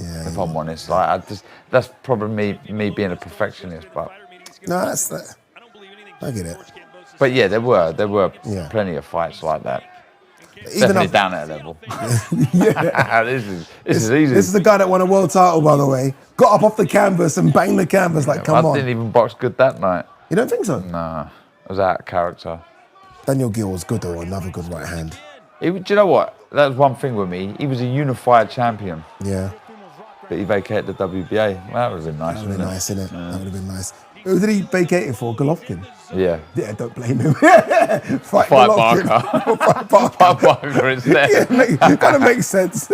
Yeah. If I'm honest, like that's probably me being a perfectionist, but no, that's that. I get it. But yeah, there were plenty of fights like that. Definitely down at a level. This is easy. This is the guy that won a world title, by the way. Got up off the canvas and banged the canvas like, come on. I didn't even box good that night. You don't think so? Nah, I was out of character. Daniel Gill was good though, another good right hand. Do you know what? That was one thing with me. He was a unified champion. Yeah. But he vacated the WBA. Well, that would have been nice. That would have been nice, innit? That would have been nice. Who did he vacate it for? Golovkin? Yeah. Yeah, don't blame him. Fight Barker. Fight Barker. Fight Barker instead. It kind of makes sense.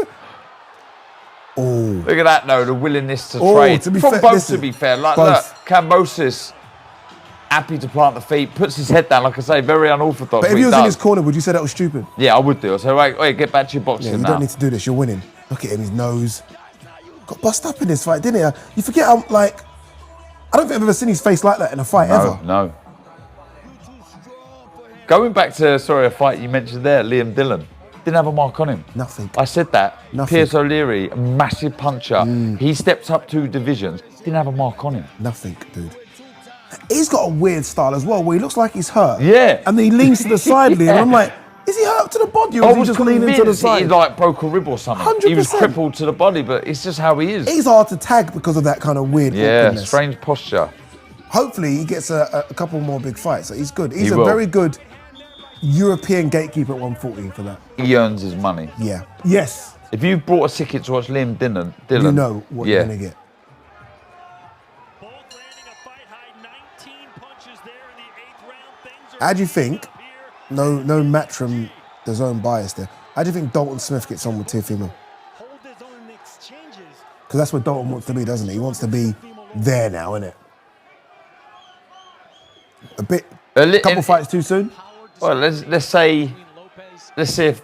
Oh. Look at that, though, the willingness to trade. To be From fair, both, listen, to be fair. Like, both. look, Kambosos, happy to plant the feet, puts his head down, like I say, very unorthodox. But if he was in his corner, would you say that was stupid? Yeah, I would do. I'd say, wait, get back to your boxing You now. don't need to do this, you're winning. Look at him, his nose. Got bust up in this fight, didn't he? You forget how, like, I don't think I've ever seen his face like that in a fight, ever. No. Going back to, a fight you mentioned there, Liam Dillon. Didn't have a mark on him. Nothing. I said that. Nothing. Pierce O'Leary, a massive puncher. He stepped up 2 divisions. Didn't have a mark on him. Nothing, dude. He's got a weird style as well, where he looks like he's hurt. Yeah. And then he leans to the side, Liam. I'm like, is he hurt to the body or is he just leaning to the side? He broke a rib or something. 100%. He was crippled to the body, but it's just how he is. He's hard to tag because of that kind of weird awkwardness. Strange posture. Hopefully he gets a couple more big fights. He's good. He's He a will. very good European gatekeeper at 140 for that. He earns his money. Yeah. Yes. If you bought a ticket to watch Liam Dillon, You know what you're going to get. Both landing a fight high, 19 punches there in the 8th round. Things How do you think, no Matchroom, there's own bias there, how do you think Dalton Smith gets on with Teofimo? hold his own exchanges. Because that's what Dalton wants to be, doesn't he? He wants to be there now, innit? A couple fights too soon? Well, let's say if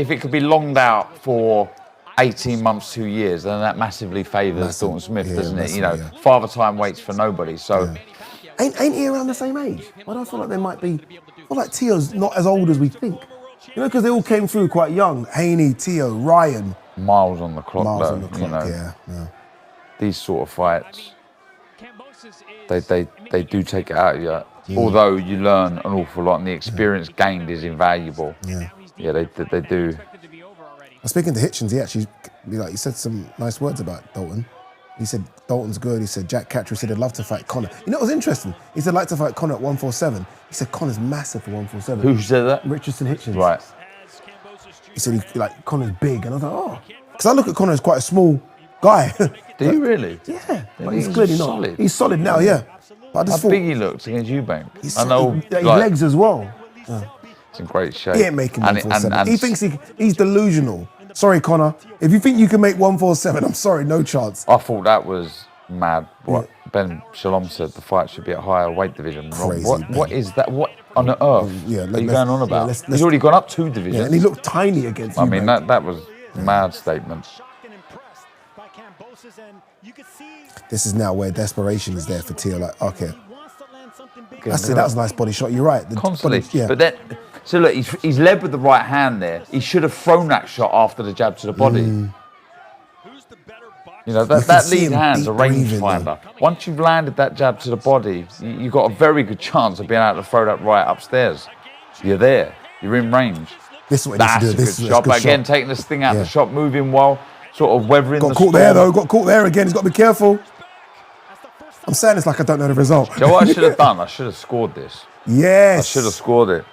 it could be longed out for 18 months, 2 years, then that massively favours Dalton Smith, doesn't it? Father time waits for nobody. So, ain't he around the same age? Why do I feel like they might be? I feel like Teo's not as old as we think. Because they all came through quite young. Haney, Teo, Ryan. miles on the clock, Miles though. on the clock, yeah. These sort of fights, they do take it out of you. Although you learn an awful lot and the experience gained is invaluable. Yeah. Yeah, they do. Speaking to Hitchens, he said some nice words about Dalton. He said Dalton's good. He said Jack Catcher said he'd love to fight Conor. You know what was interesting? He said like to fight Conor at 147. He said Conor's massive for 147. Who said that? Richardson Hitchens. Right. He said Conor's big, and I was like, oh, because I look at Conor as quite a small guy. Do you really? Yeah, but he's he's clearly not. solid. He's solid now, yeah. But I just How thought big he looks against Eubank. I know his legs as well. It's in great shape. He ain't making And 147. He thinks he's delusional. Sorry, Conor. If you think you can make 147, I'm sorry, no chance. I thought that was mad. What Ben Shalom said, the fight should be at higher weight division. Crazy, what is that? What on earth are you going on about? let's- He's already gone up 2 divisions. Yeah, and he looked tiny against I you. mean, that was a mad statement. This is now where desperation is there for Teo. Like, okay, that's it. That was a nice body shot. You're right. The Constantly. body- yeah. But then, so look, he's led with the right hand there. He should have thrown that shot after the jab to the body. You know, can that see lead him hand's a deep breathing, rangefinder. Once you've landed that jab to the body, you've got a very good chance of being able to throw that right upstairs. You're there. You're in range. This is what he That's needs a to do. good shot. But again, taking this thing out of the shot, moving well, sort of weathering Got the caught storm. there though. Got caught there again. He's got to be careful. I'm saying this like I don't know the result. You know what I should have done? I should have scored this. Yes. I should have scored it.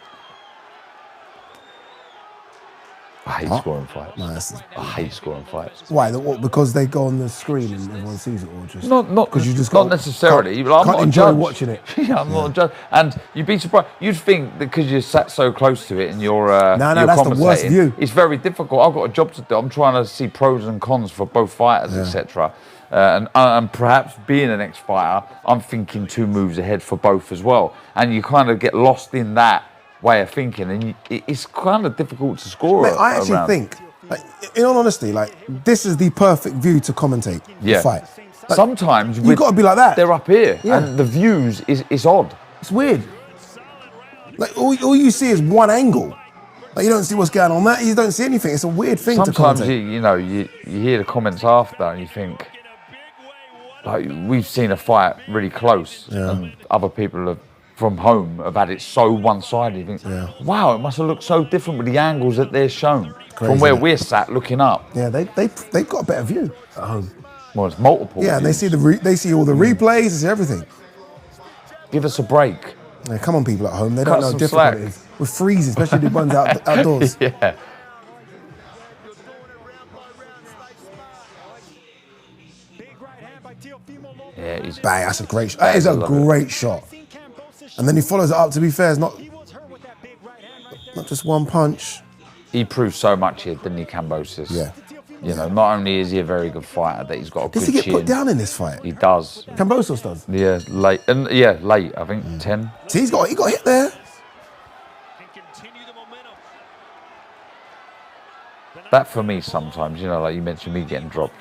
I hate scoring fights. No, I hate scoring fights. why? Because they go on the screen and everyone sees it, or just Not because you just not can't- necessarily. Can't, I'm can't not a enjoy judge. watching it. Yeah, I'm not a judge. And you'd be surprised. You'd think that because you're sat so close to it and you're you're that's the worst commentating, view. It's very difficult. I've got a job to do. I'm trying to see pros and cons for both fighters, etc. And perhaps being an ex-fighter, I'm thinking 2 moves ahead for both as well. And you kind of get lost in that way of thinking, and it's kind of difficult to score. Mate, I actually think, like, in all honesty, like this is the perfect view to commentate the fight. Like, sometimes you've got to be like that. They're up here, Yeah. and the views is odd. It's weird. Like all you see is one angle. Like you don't see what's going on. That you don't see anything. It's a weird thing Sometimes to commentate. you hear the comments after, and you think, like, we've seen a fight really close, and other people from home have had it so one-sided. You think, wow, it must have looked so different with the angles that they're shown Crazy, from where isn't it? we're sat looking up. Yeah, they've got a better view at home. Well, it's multiple. Yeah, and they views. see they see all the replays, they see everything. Give us a break. Yeah, come on, people at home, they Cut don't know how some difficult slack. it is. We're freezing, especially the ones outdoors. Yeah. Yeah, he's Bang, that's a great shot. That is a great shot. And then he follows it up. To be fair, it's not just one punch. He proved so much here, didn't he, Kambosos? Yeah. You know, not only is he a very good fighter, that he's got a Does good he get chin. put down in this fight? He does. Kambosos does. Yeah, late. Late. I think 10. See, he got hit there. That for me sometimes, you know, like you mentioned me getting dropped.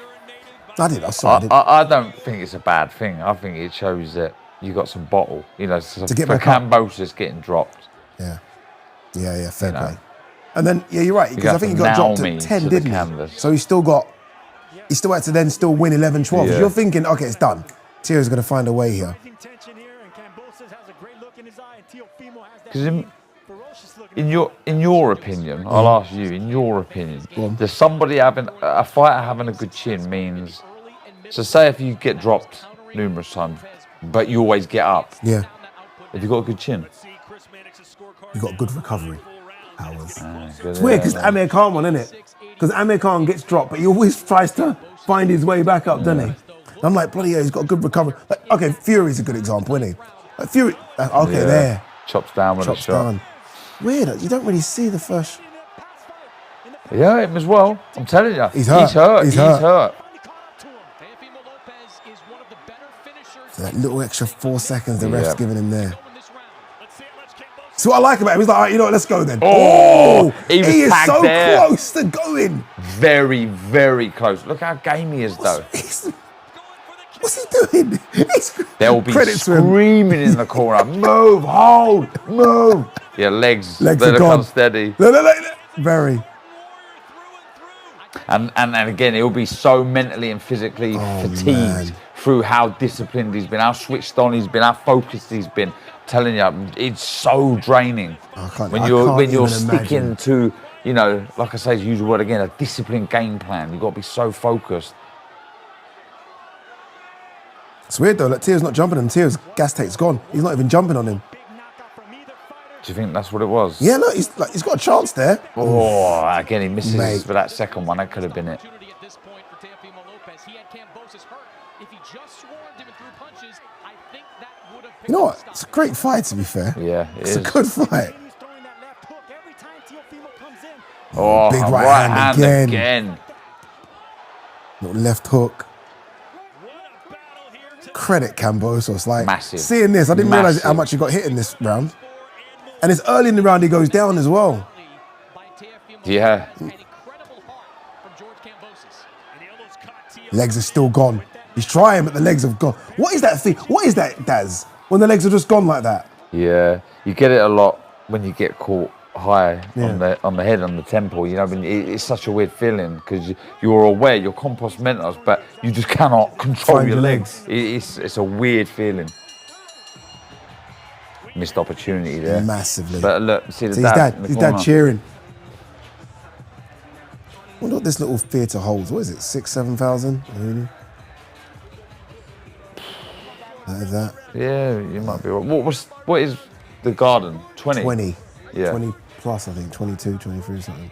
I did. I saw it. I don't think it's a bad thing. I think it shows that you got some bottle. You know, To get for back up. Kambosos getting dropped. Yeah, fair You know. play. And then, yeah, you're right, because I think he got dropped Naomi at 10, to the didn't he? canvas. So he still had to then still win 11-12. Yeah. You're thinking, okay, it's done. Teo's going to find a way here. Because in your opinion, I'll ask you, in your opinion, does somebody a fighter having a good chin means, so say if you get dropped numerous times, but you always get up, Yeah, have you got a good chin? you got good recovery hours. It's It's weird because Amir Khan won, isn't it? Because Amir Khan gets dropped, but he always tries to find his way back up, doesn't he? And I'm like, bloody hell, he's got a good recovery. Like, okay, Fury's a good example, isn't he? Like Fury, there. Chops down with Chops a shot. down. Weird, you don't really see the first. Yeah, him as well. I'm telling you. He's hurt. He's hurt. He's He's hurt. hurt. So that little extra 4 seconds the ref's Yeah. giving him there. So what I like about him, he's like, all right, you know what, let's go then. Oh, he was is tagged so there. close to going. Very, very close. Look how game he is, though. What's he doing? They'll be Credit to him. screaming in the corner. Move, hold, move. Yeah, legs Legs they are look gone. unsteady. No. Very. And again, he'll be so mentally and physically fatigued man. through how disciplined he's been, how switched on he's been, how focused he's been. I'm telling you, it's so draining when you're sticking to, you know, like I say, to use the word again, a disciplined game plan. You've got to be so focused. It's weird though, like Teo's not jumping on him. Teo's gas tank's gone. He's not even jumping on him. Do you think that's what it was? Yeah, look, he's got a chance there. Oh, again, he misses Mate. for that second one. That could have been it. At this point for Teofimo Lopez, he had Kambosos hurt. If he just swarmed him and threw punches, I think that would have. You know what? It's a great fight, to be fair. Yeah, It's a good fight. Oh, Big right hand hand again. Little left hook. Credit Kambosos. Like, Massive. seeing this, I didn't realise Massive. how much he got hit in this round. And it's early in the round he goes down as well. Yeah. Legs are still gone. He's trying, but the legs have gone. What is that thing? What is that, Daz? When the legs are just gone like that? Yeah, you get it a lot when you get caught high on the head, on the temple. You know, I mean, it's such a weird feeling because you're aware, you're compos mentos, but you just cannot control Find your your legs. It's a weird feeling. Missed opportunity there. Massively. But look, see the So dad. in the his dad corner. cheering. I wonder what this little theatre holds. What is it? 6,000-7,000? Really? That is that. Yeah, you might be right. What is the garden? 20? 20. Yeah. 20 plus, I think. 22, 23 something.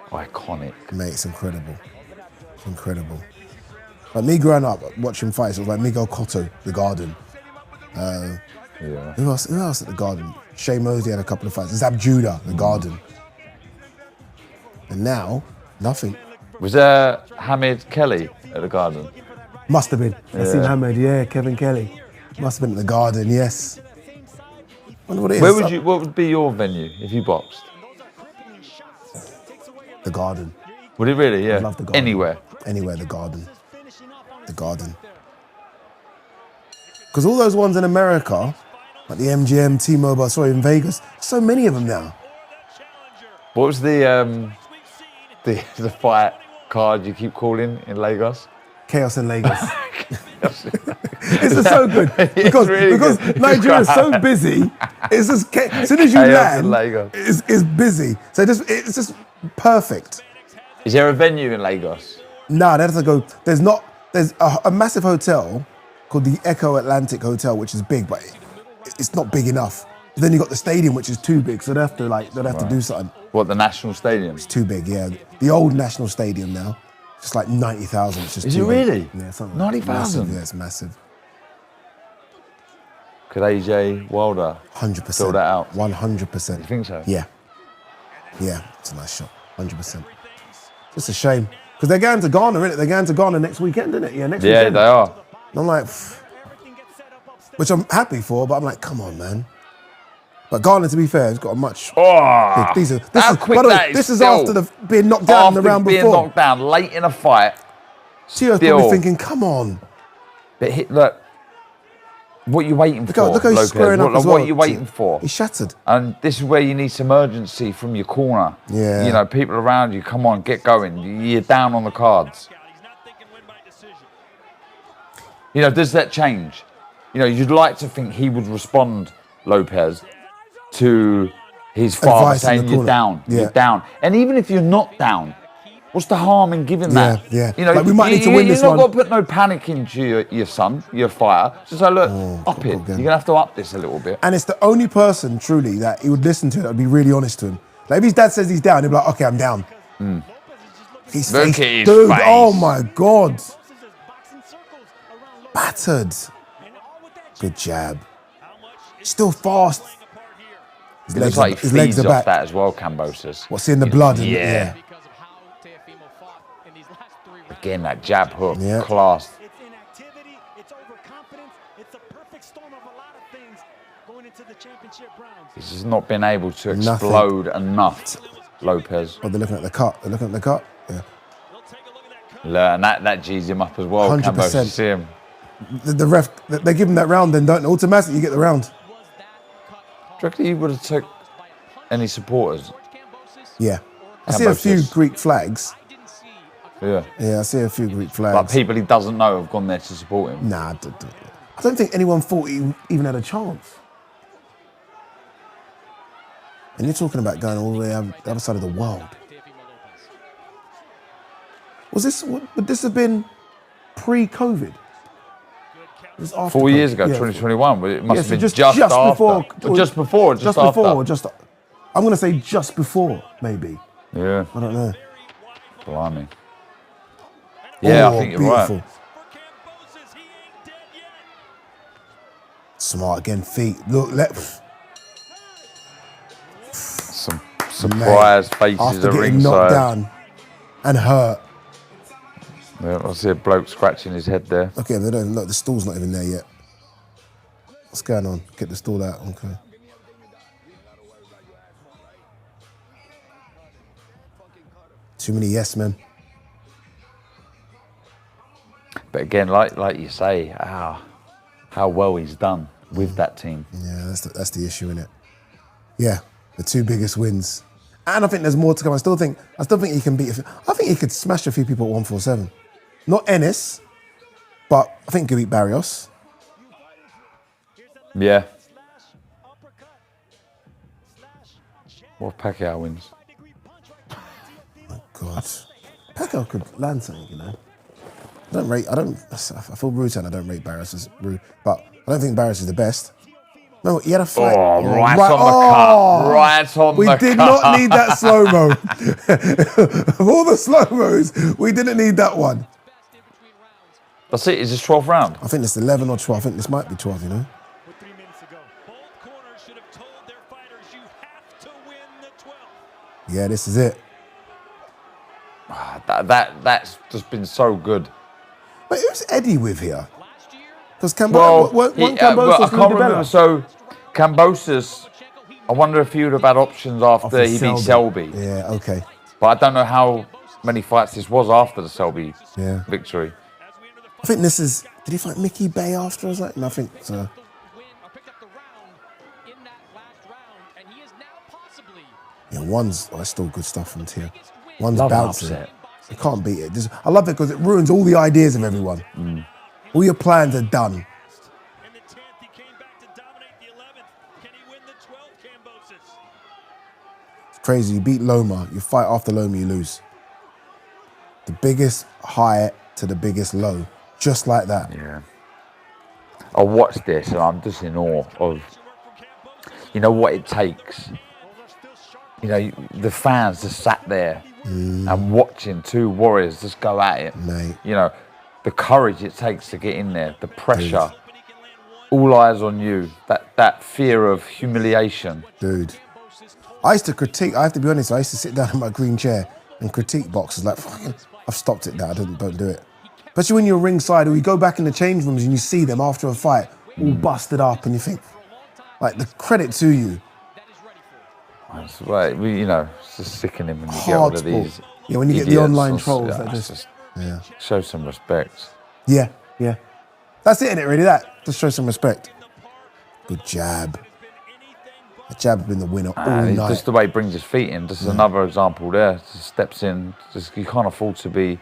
Iconic. Mate, it's incredible. It's incredible. Like me growing up watching fights, it was like Miguel Cotto, the garden. Yeah. Who else at the garden? Shea Mosley had a couple of fights. Zab Judah, the garden. And now, nothing. Was there Hamid Kelly at the garden? Must have been. Nassim Ahmed, yeah, Kevin Kelly. Must have been at the garden, yes. Wonder what it is. What would be your venue if you boxed? The garden. Would it really? Yeah. I love the garden. Anywhere. Anywhere, the garden. The garden. Because all those ones in America, like the MGM, T-Mobile, sorry, in Vegas, so many of them now. What was the fight card you keep calling in Lagos? Chaos in Lagos. This is so good because good. Nigeria is so busy. It's just as soon as you Chaos in land, Lagos. it's busy. So it's just perfect. Is there a venue in Lagos? Nah, they have to go. There's a massive hotel called the Echo Atlantic Hotel, which is big, but it's not big enough. Then you got the stadium, which is too big, so they'd have to do something. What, the National Stadium? It's too big, yeah. The old National Stadium now, it's like 90,000. It's just Is too it big. really? Yeah, something 90,000? massive, yeah, it's massive. Could AJ Wilder 100%. fill that out? 100%. You think so? Yeah. Yeah, it's a nice shot. 100%. Just a shame. Because they're going to Ghana, innit? They're going to Ghana next weekend, innit? Yeah, next weekend. Yeah, they are. And I'm like, which I'm happy for, but I'm like, come on, man. But Ghana, to be fair, has got a much. Oh, This is still. after being knocked down in the round being before. knocked down late in a fight. Tio's still. probably thinking, come on. But look, what are you waiting for, Look how he's Lopez? squaring up as well. What are you waiting for? He's shattered. And this is where you need some urgency from your corner. Yeah. You know, people around you, come on, get going. You're down on the cards. You know, does that change? You know, you'd like to think he would respond, Lopez, to his father Advice in saying the you're corner. down, Yeah. you're down. And even if you're not down, what's the harm in giving that? Yeah. You know, Like, we might need to win this You're not one. going to put no panic into your son, your fighter. Just say, look, up it. You're going to have to up this a little bit. And it's the only person, truly, that he would listen to that would be really honest to him. Like, if his dad says he's down, he'll be like, okay, I'm down. His Look face, at his dude, face. oh my God. Battered. Good jab. Still fast. His It looks like he his legs feeds are off back. that as well, Kambosos. What's in the blood? Yeah. Because of how Teofimo fought in these last 3 rounds. Again, that jab hook, Yeah. class. It's inactivity, it's overconfidence, it's a perfect storm of a lot of things going into the championship rounds. He's just not been able to Nothing. explode enough, Lopez. Oh, they're looking at the cut. They're looking at the cut. Yeah. Look, and that G's him up as well, 100%. Kambosos. See him. The ref, they give him that round, then don't automatically you get the round. Do you reckon he would have took any supporters? Yeah. I see a few Kambosos. Greek flags. Yeah. Yeah, I see a few Greek flags. But people he doesn't know have gone there to support him. Nah, I don't think anyone thought he even had a chance. And you're talking about going all the way on the other side of the world. Would this have been pre-COVID? It was after 4 years COVID. ago, Yeah, 2021. It must have so been just just after. before. Or just before, just after. Before, I'm going to say just before, maybe. Yeah. I don't know. Blimey. Yeah, I think you're beautiful. right. Smart again, feet. Look, Some surprised faces after at getting knocked ringside. down and hurt. Yeah, I see a bloke scratching his head there. Okay, they don't look. The stool's not even there yet. What's going on? Get the stool out. Okay. Too many yes men. But again, like you say, how well he's done with that team. Yeah, that's the issue, innit? Yeah, the two biggest wins. And I think there's more to come. I still think he can beat. I think he could smash a few people at 147. Not Ennis, but I think he could beat Barrios. Yeah. What if Pacquiao wins? Oh God, Pacquiao could land something, you know. I feel rude saying I don't rate Barrios as rude, but I don't think Barrios is the best. No, he had a fight. Oh, right on the cut. Right on the cut. We did not need that slow-mo. Of all the slow-mos, we didn't need that one. That's it. Is this 12th round? I think it's 11 or 12. I think this might be 12, you know. With 3 minutes to go. Both corners should have told their fighters you have to win the 12th. Yeah, this is it. That's just been so good. But who's Eddie with here? Because Well, Kambosos I can't remember. So, Kambosos, I wonder if he would have had options after he beat Selby. Yeah, okay. But I don't know how many fights this was after the Selby victory. I think this is. Did he fight Mickey Bay after or something? I think so. Yeah, that's still good stuff from Tia. One's Love an bouncing. upset. You can't beat it. I love it because it ruins all the ideas of everyone. All your plans are done. In the 10th, he came back to dominate the 11th. Can he win the 12th, Kambosos? It's crazy. You beat Loma, you fight after Loma, you lose. The biggest high to the biggest low, just like that. Yeah. I watched this and I'm just in awe of, you know, what it takes. You know, the fans just sat there and watching two warriors just go at it. Mate. You know, the courage it takes to get in there, the pressure, all eyes on you, that fear of humiliation. Dude. I used to critique, I have to be honest, I used to sit down in my green chair and critique boxers like, fucking, I've stopped it now, don't do it. Especially when you're ringside or you go back in the change rooms and you see them after a fight all busted up and you think, like, the credit to you. That's right. You know, it's just sickening when you get Hard all of sport. these. Yeah, when you get the idiots online on- trolls yeah, that it's just, show some respect. Yeah. That's it, innit, really, that. Just show some respect. Good jab. The jab has been the winner all night. Just the way he brings his feet in. Just another example there. Just steps in. Just you can't afford to be.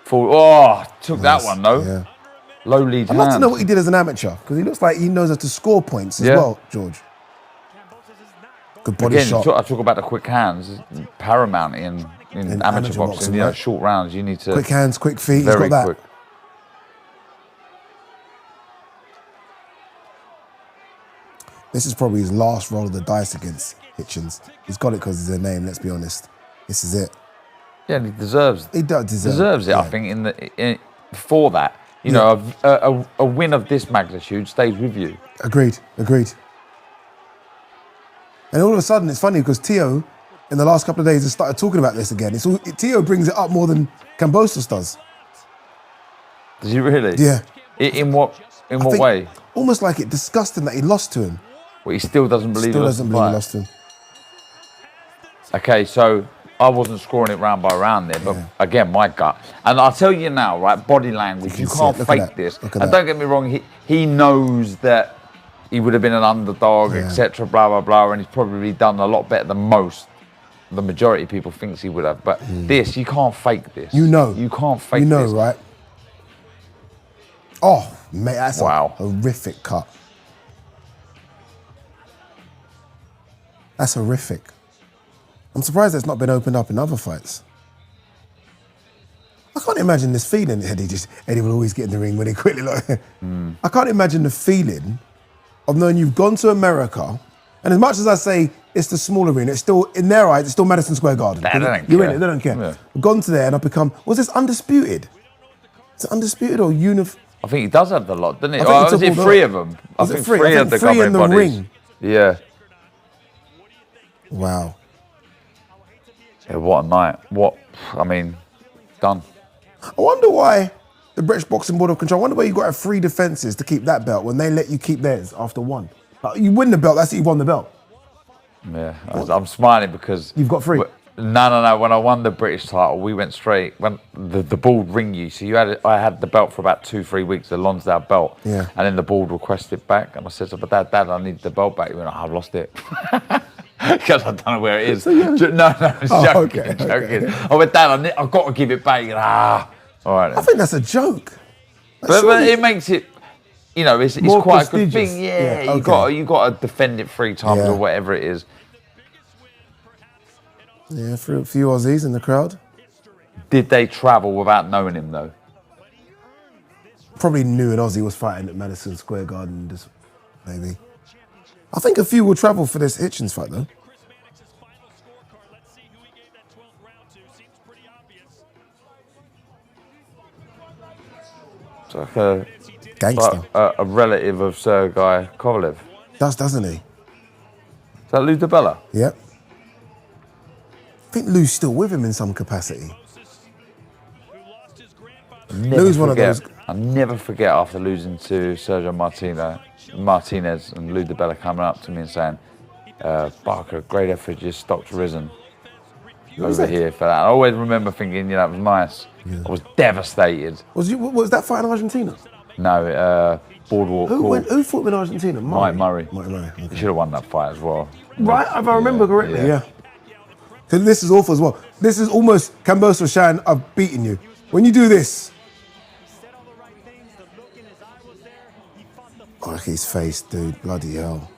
Took that one though. Yeah. Low lead I'd love to hand. know what he did as an amateur, because he looks like he knows how to score points as well, George. Good body Again, shot. I talk about the quick hands. It's paramount in amateur boxing. You know, right? short rounds. You need to Quick hands, quick feet. He's very got that. quick. This is probably his last roll of the dice against Hitchens. He's got it because it's their name, let's be honest. This is it. Yeah, and he deserves. He does Deserves it. I think for that. You know, a win of this magnitude stays with you. Agreed. And all of a sudden, it's funny because Teo, in the last couple of days, has started talking about this again. Teo brings it up more than Kambosos does. Does he really? Yeah. In what way? Almost like it disgusting that he lost to him. Well, he still doesn't believe. Still doesn't believe he lost to him. Okay, so I wasn't scoring it round by round there, but again, my gut. And I'll tell you now, right, body language, you can't fake this. And don't get me wrong, he knows that he would have been an underdog, etc., blah, blah, blah, and he's probably done a lot better than most. the majority of people thinks he would have. But this, you can't fake this. You know. You can't fake You know, this. right? Oh, mate, that's Wow. a horrific cut. That's horrific. I'm surprised it's not been opened up in other fights. I can't imagine this feeling. Eddie will always get in the ring when he quickly. I can't imagine the feeling of knowing you've gone to America, and as much as I say it's the small arena, it's still, in their eyes, it's still Madison Square Garden. You're in it, they don't care. Yeah. I've gone to there and I've become, was this undisputed? Is it undisputed or I think he does have the lot, doesn't he? I think he Was took it all the- three of them? Was I it think three? three I of think the three in governing the bodies. ring. Yeah. Wow. Yeah, what a night. Done. I wonder why the British Boxing Board of Control, I wonder why you've got to have 3 defences to keep that belt when they let you keep theirs after 1. Like, you win the belt, that's it, you won the belt. Yeah, I'm smiling because... You've got 3? No. When I won the British title, we went straight... When the board ring you, so I had the belt for about 2-3 weeks, the Lonsdale belt. Yeah. And then the board requested it back. And I said, but Dad, I need the belt back. He went, I've lost it. Because I don't know where it is. No, I was joking. Okay. I went, Dad, I've got to give it back. He went, all right then. I think that's a joke. But it makes it, it's More quite a good prestigious. thing. Yeah, okay. you got to defend it 3 times Yeah. or whatever it is. Yeah, for a few Aussies in the crowd. Did they travel without knowing him though? Probably knew an Aussie was fighting at Madison Square Garden, just maybe. I think a few will travel for this Hitchens fight though. It's like a Gangster. a relative of Sergei Kovalev. Doesn't he? Is that Lou DiBella? Yep. I think Lou's still with him in some capacity. Lou's one of those. I'll never forget after losing to Sergio Martinez and Lou DiBella coming up to me and saying, Barker, great effort, your stock's risen over here for that. I always remember thinking, it was nice. Yeah. I was devastated. Was that fight in Argentina? No, Boardwalk. Who fought in Argentina? Mike Murray. Mike Murray. He Okay. should have won that fight as well. Right, if I remember correctly, yeah. yeah. So this is awful as well. This is almost Kambosos showing I've beaten you. When you do this. Oh, look at his face, dude. Bloody hell.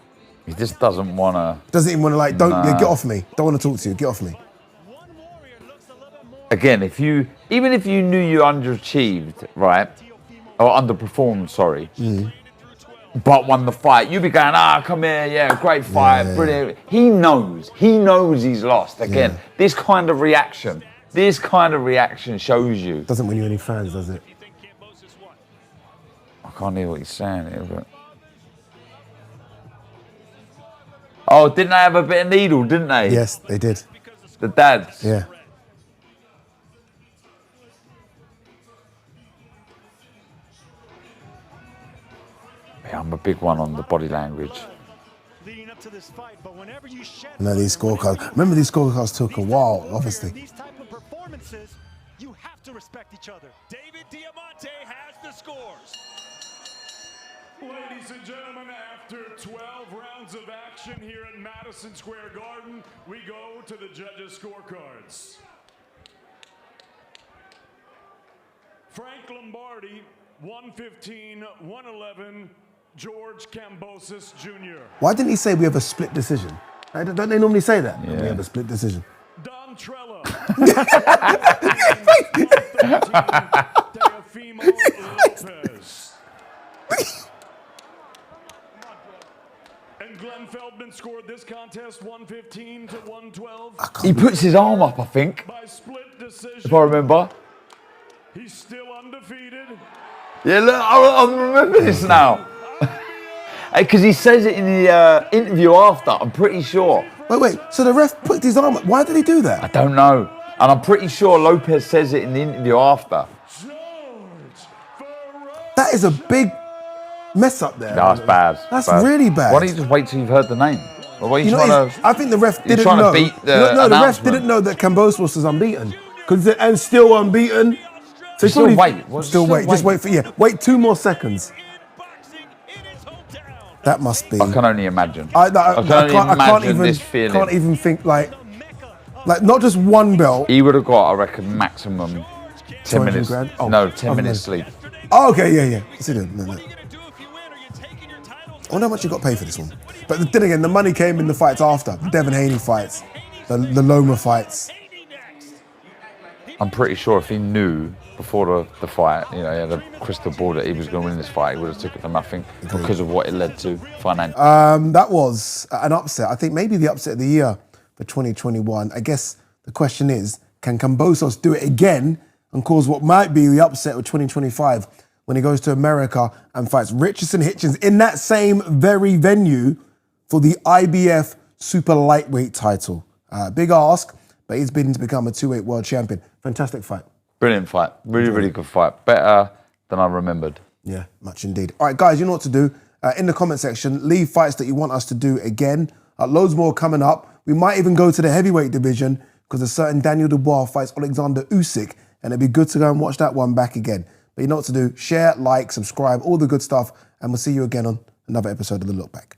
He just doesn't want to... Doesn't even want to get off me. Don't want to talk to you, get off me. Again, even if you knew you underachieved, right? Or underperformed, sorry. But won the fight, you'd be going, come here, yeah, great fight, brilliant. He knows he's lost. Again, this kind of reaction shows you. Doesn't win you any fans, does it? I can't hear what he's saying here, but... Oh, didn't they have a bit of needle, didn't they? Yes, they did. The dads. Yeah. Yeah, I'm a big one on the body language. Leading up to this fight, but whenever you shed No, these scorecards. Remember, these scorecards took a while, obviously. these type of performances, you have to respect each other. David Diamante has the scores. Ladies and gentlemen, after 12 rounds of action here at Madison Square Garden, we go to the judges' scorecards. Frank Lombardi, 115, 111, George Kambosos Jr. Why didn't he say we have a split decision? Don't they normally say that? Yeah. We have a split decision. Don Trello, 113, Teofimo Lopez. And Glenn Feldman scored this contest 115 to 112 He puts his arm up, I think, by split decision. if I remember. He's still undefeated. Yeah, look, I remember this now. Because he says it in the interview after, I'm pretty sure. Wait. So the ref put his arm up. Why did he do that? I don't know. And I'm pretty sure Lopez says it in the interview after. That is a big mess up there. No, that's bad. That's really bad. Why don't you just wait till you've heard the name? Or why are you You know, trying to... I think the ref You're didn't trying know. to beat the no, the ref announcement. didn't know that Kambosos was unbeaten. And still unbeaten. So Still probably- wait. Well, Still wait. Just wait for, wait 2 more seconds. That must be. I can only imagine. I can only imagine this feeling. Can't even think like. Like, not just one belt. He would have got, I reckon, maximum 10 minutes. grand? Oh, no, 10 oh, minutes no. sleep. Oh, okay, yeah. What's he doing? No. I wonder how much you got paid for this one. But then again, the money came in the fights after. The Devin Haney fights, the Loma fights. I'm pretty sure if he knew before the fight, you know, he had a crystal ball that he was going to win this fight, he would have took it for nothing because of what it led to financially. That was an upset. I think maybe the upset of the year for 2021. I guess the question is, can Kambosos do it again and cause what might be the upset of 2025 when he goes to America and fights Richardson Hitchens in that same very venue for the IBF Super Lightweight title? Big ask, but he's been to become a 2-weight world champion. Fantastic fight. Brilliant fight. Really good fight. Better than I remembered. Yeah, much indeed. All right, guys, you know what to do. In the comment section, leave fights that you want us to do again. Loads more coming up. We might even go to the heavyweight division because a certain Daniel Dubois fights Alexander Usyk, and it'd be good to go and watch that one back again. But you know what to do. Share, like, subscribe, all the good stuff, and we'll see you again on another episode of The Look Back.